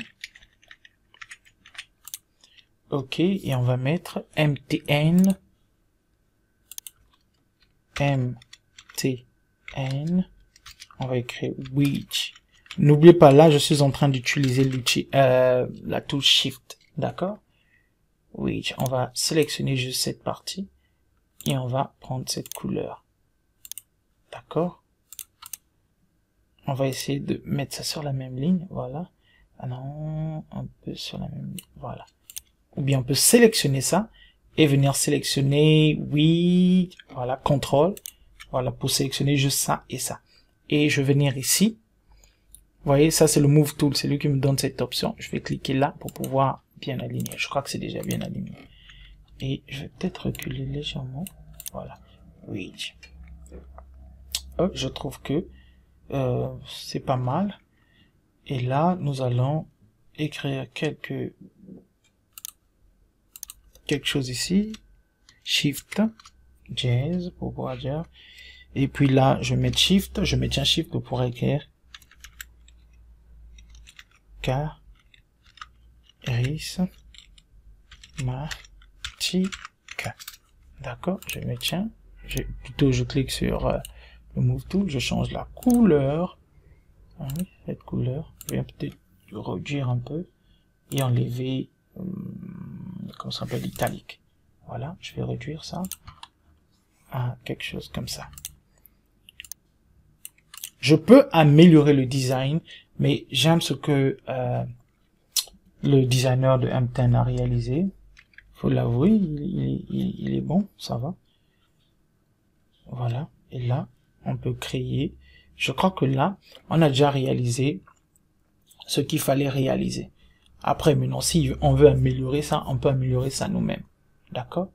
Ok, et on va mettre MTN. On va écrire which. N'oubliez pas, là, je suis en train d'utiliser l'outil, la touche Shift. D'accord? Which. On va sélectionner juste cette partie. Et on va prendre cette couleur. D'accord? On va essayer de mettre ça sur la même ligne. Voilà. Ah non, un peu sur la même ligne. Voilà. Ou bien on peut sélectionner ça et venir sélectionner, oui, voilà, contrôle. Voilà, pour sélectionner juste ça et ça. Et je vais venir ici. Vous voyez, ça c'est le Move Tool, c'est lui qui me donne cette option. Je vais cliquer là pour pouvoir bien aligner. Je crois que c'est déjà bien aligné. Et je vais peut-être reculer légèrement. Voilà. Oui. Oh, je trouve que c'est pas mal. Et là, nous allons écrire quelque chose ici. Shift. Jazz pour pouvoir dire. Et puis là, je vais mettre Shift. Je maintiens Shift pour pouvoir écrire. Charismatique. D'accord, je maintiens. Je clique sur le Move Tool, je change la couleur. Ah oui, cette couleur. Je vais peut-être réduire un peu et enlever, comment ça s'appelle, l'italique. Voilà, je vais réduire ça à quelque chose comme ça. Je peux améliorer le design, mais j'aime ce que le designer de MTN a réalisé. Faut l'avouer, il est bon, ça va. Voilà. Et là, on peut créer. Je crois que là, on a déjà réalisé ce qu'il fallait réaliser. Après, maintenant, si on veut améliorer ça, on peut améliorer ça nous-mêmes. D'accord?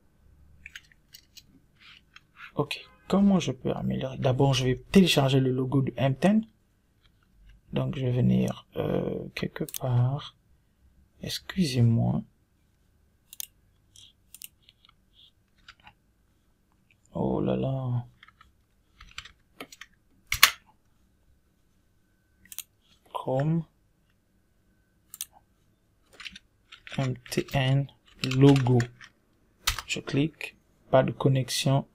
Ok. Comment je peux améliorer? D'abord, je vais télécharger le logo de M10. Donc, je vais venir quelque part. Excusez-moi. Oh là là. Chrome. MTN logo. Je clique. Pas de connexion.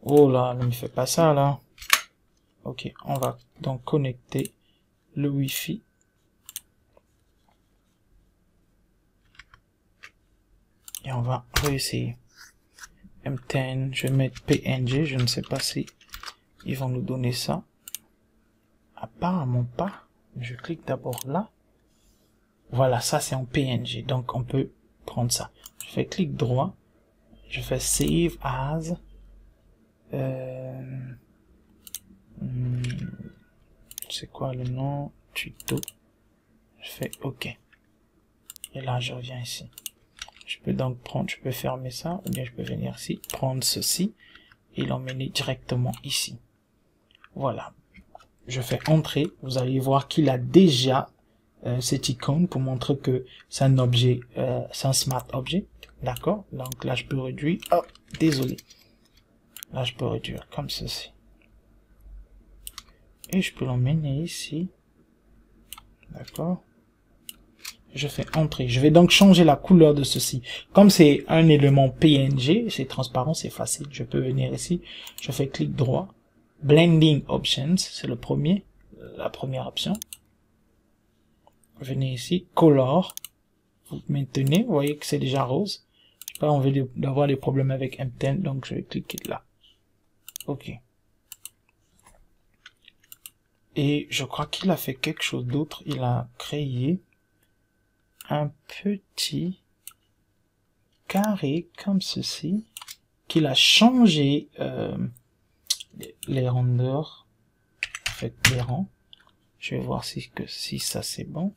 Oh là, ne me fais pas ça là. Ok, on va donc connecter le Wi-Fi. Et on va réessayer. M10, je vais mettre PNG, je ne sais pas si ils vont nous donner ça. Apparemment pas. Je clique d'abord là. Voilà, ça c'est en PNG, donc on peut prendre ça. Je fais clic droit, je fais Save As. C'est quoi le nom? Tuto. Je fais OK. Et là, je reviens ici. Je peux donc prendre, je peux fermer ça, ou bien je peux venir ici, prendre ceci, et l'emmener directement ici. Voilà. Je fais entrer, vous allez voir qu'il a déjà cette icône pour montrer que c'est un objet, c'est un smart object. D'accord? Donc là, je peux réduire. Oh, désolé. Là, je peux réduire comme ceci. Et je peux l'emmener ici. D'accord? Je fais entrer. Je vais donc changer la couleur de ceci. Comme c'est un élément PNG, c'est transparent, c'est facile. Je peux venir ici. Je fais clic droit. Blending Options, c'est le premier, la première option. Venez ici. Color. Vous maintenez. Vous voyez que c'est déjà rose. Je n'ai pas envie d'avoir des problèmes avec M10, donc je vais cliquer là. OK. Et je crois qu'il a fait quelque chose d'autre. Il a créé un petit carré comme ceci, qu'il a changé les rendeurs, en fait les rangs. Je vais voir si ça c'est bon.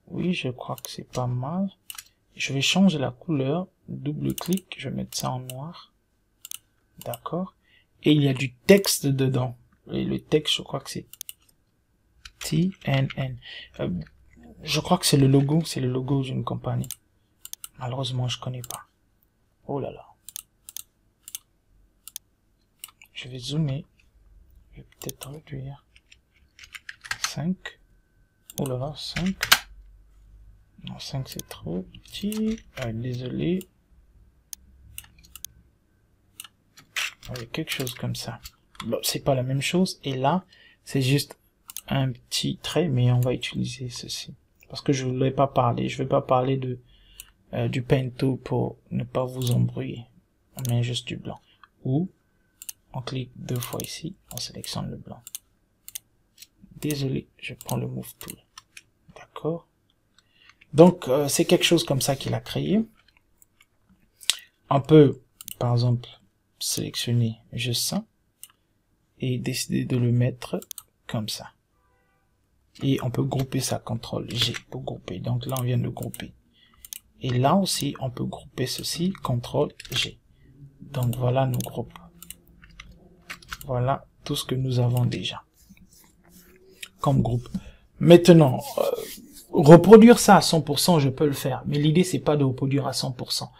Oui, je crois que c'est pas mal. Je vais changer la couleur, double clic, je vais mettre ça en noir. D'accord. Et il y a du texte dedans. Et le texte, je crois que c'est TNN. Je crois que c'est le logo d'une compagnie. Malheureusement, je connais pas. Oh là là. Je vais zoomer. Je vais peut-être réduire. 5. Oh là là, 5. Non, 5 c'est trop petit. Désolé. Quelque chose comme ça. Bon, c'est pas la même chose. Et là, c'est juste un petit trait, mais on va utiliser ceci. Parce que je ne voulais pas parler. Je vais pas parler de du Pen Tool pour ne pas vous embrouiller. On met juste du blanc. Ou on clique 2 fois ici, on sélectionne le blanc. Désolé, je prends le Move Tool. D'accord. Donc, c'est quelque chose comme ça qu'il a créé. On peut, par exemple, sélectionner juste ça et décider de le mettre comme ça. Et on peut grouper ça, CTRL G pour grouper. Donc là, on vient de grouper. Et là aussi, on peut grouper ceci, CTRL G. Donc voilà nos groupes. Voilà tout ce que nous avons déjà comme groupe. Maintenant, reproduire ça à 100%, je peux le faire. Mais l'idée, c'est pas de reproduire à 100%.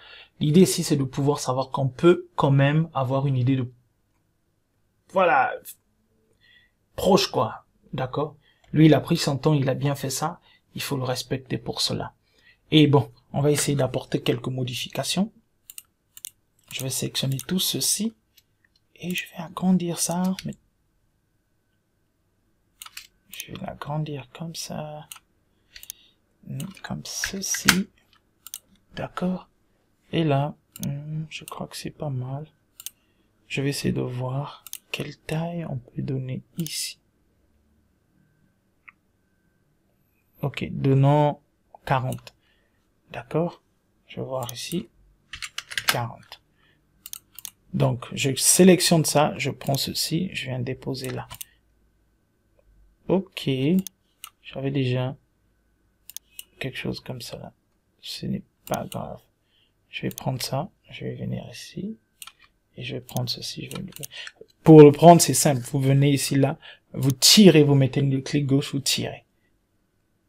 L'idée ici, c'est de pouvoir savoir qu'on peut quand même avoir une idée de... Voilà, proche quoi. D'accord? Lui, il a pris son temps, il a bien fait ça. Il faut le respecter pour cela. Et bon, on va essayer d'apporter quelques modifications. Je vais sélectionner tout ceci. Et je vais agrandir ça. Je vais l'agrandir comme ça. Comme ceci. D'accord. Et là, je crois que c'est pas mal. Je vais essayer de voir quelle taille on peut donner ici. Ok, donnons 40. D'accord. Je vais voir ici. 40. Donc, je sélectionne ça, je prends ceci, je viens déposer là. Ok. J'avais déjà quelque chose comme ça là. Ce n'est pas grave. Je vais prendre ça, je vais venir ici. Et je vais prendre ceci. Pour le prendre, c'est simple. Vous venez ici là, vous tirez, vous mettez le clic gauche, vous tirez.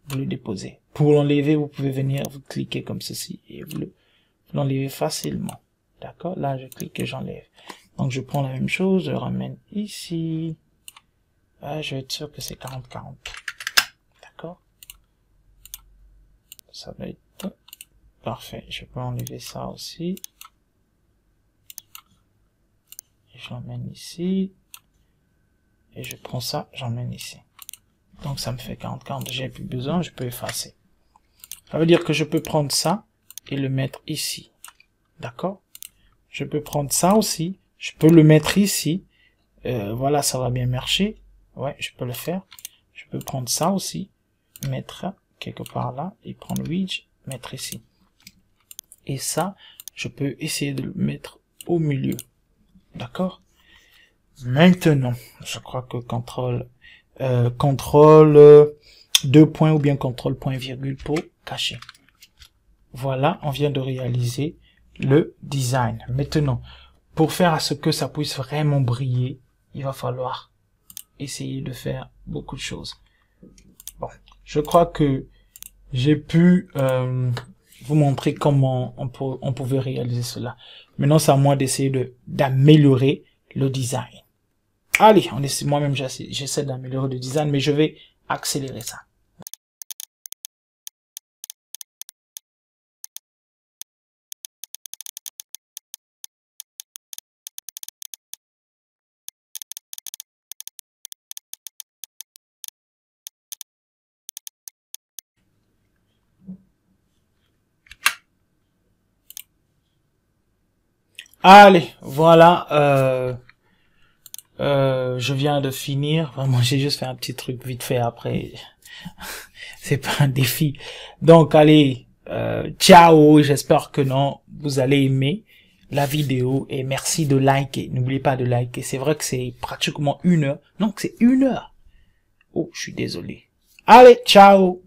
Vous le déposez. Pour l'enlever, vous pouvez venir, vous cliquez comme ceci et vous l'enlevez facilement. D'accord? Là, je clique et j'enlève. Donc, je prends la même chose, je ramène ici. Ah, je vais être sûr que c'est 40-40. D'accord? Ça va être parfait. Je peux enlever ça aussi. Et je l'emmène ici. Et je prends ça, j'emmène ici. Donc, ça me fait 40-40. J'ai plus besoin, je peux effacer. Ça veut dire que je peux prendre ça et le mettre ici. D'accord? Je peux prendre ça aussi. Je peux le mettre ici. Voilà, ça va bien marcher. Ouais, je peux le faire. Je peux prendre ça aussi. Mettre quelque part là. Et prendre Wedge, mettre ici. Et ça, je peux essayer de le mettre au milieu. D'accord? Maintenant, je crois que contrôle 2 points ou bien contrôle point virgule pour cacher. Voilà, on vient de réaliser le design. Maintenant, pour faire à ce que ça puisse vraiment briller, il va falloir essayer de faire beaucoup de choses. Bon, je crois que j'ai pu vous montrer comment on pouvait réaliser cela. Maintenant, c'est à moi d'essayer d'améliorer le design. Allez, moi-même j'essaie d'améliorer le design, mais je vais accélérer ça. Allez, voilà, je viens de finir. Vraiment, j'ai juste fait un petit truc vite fait après. C'est pas un défi. Donc, allez, ciao. J'espère que vous allez aimer la vidéo et merci de liker. N'oubliez pas de liker. C'est vrai que c'est pratiquement 1 heure. Donc, c'est 1 heure. Oh, je suis désolé. Allez, ciao.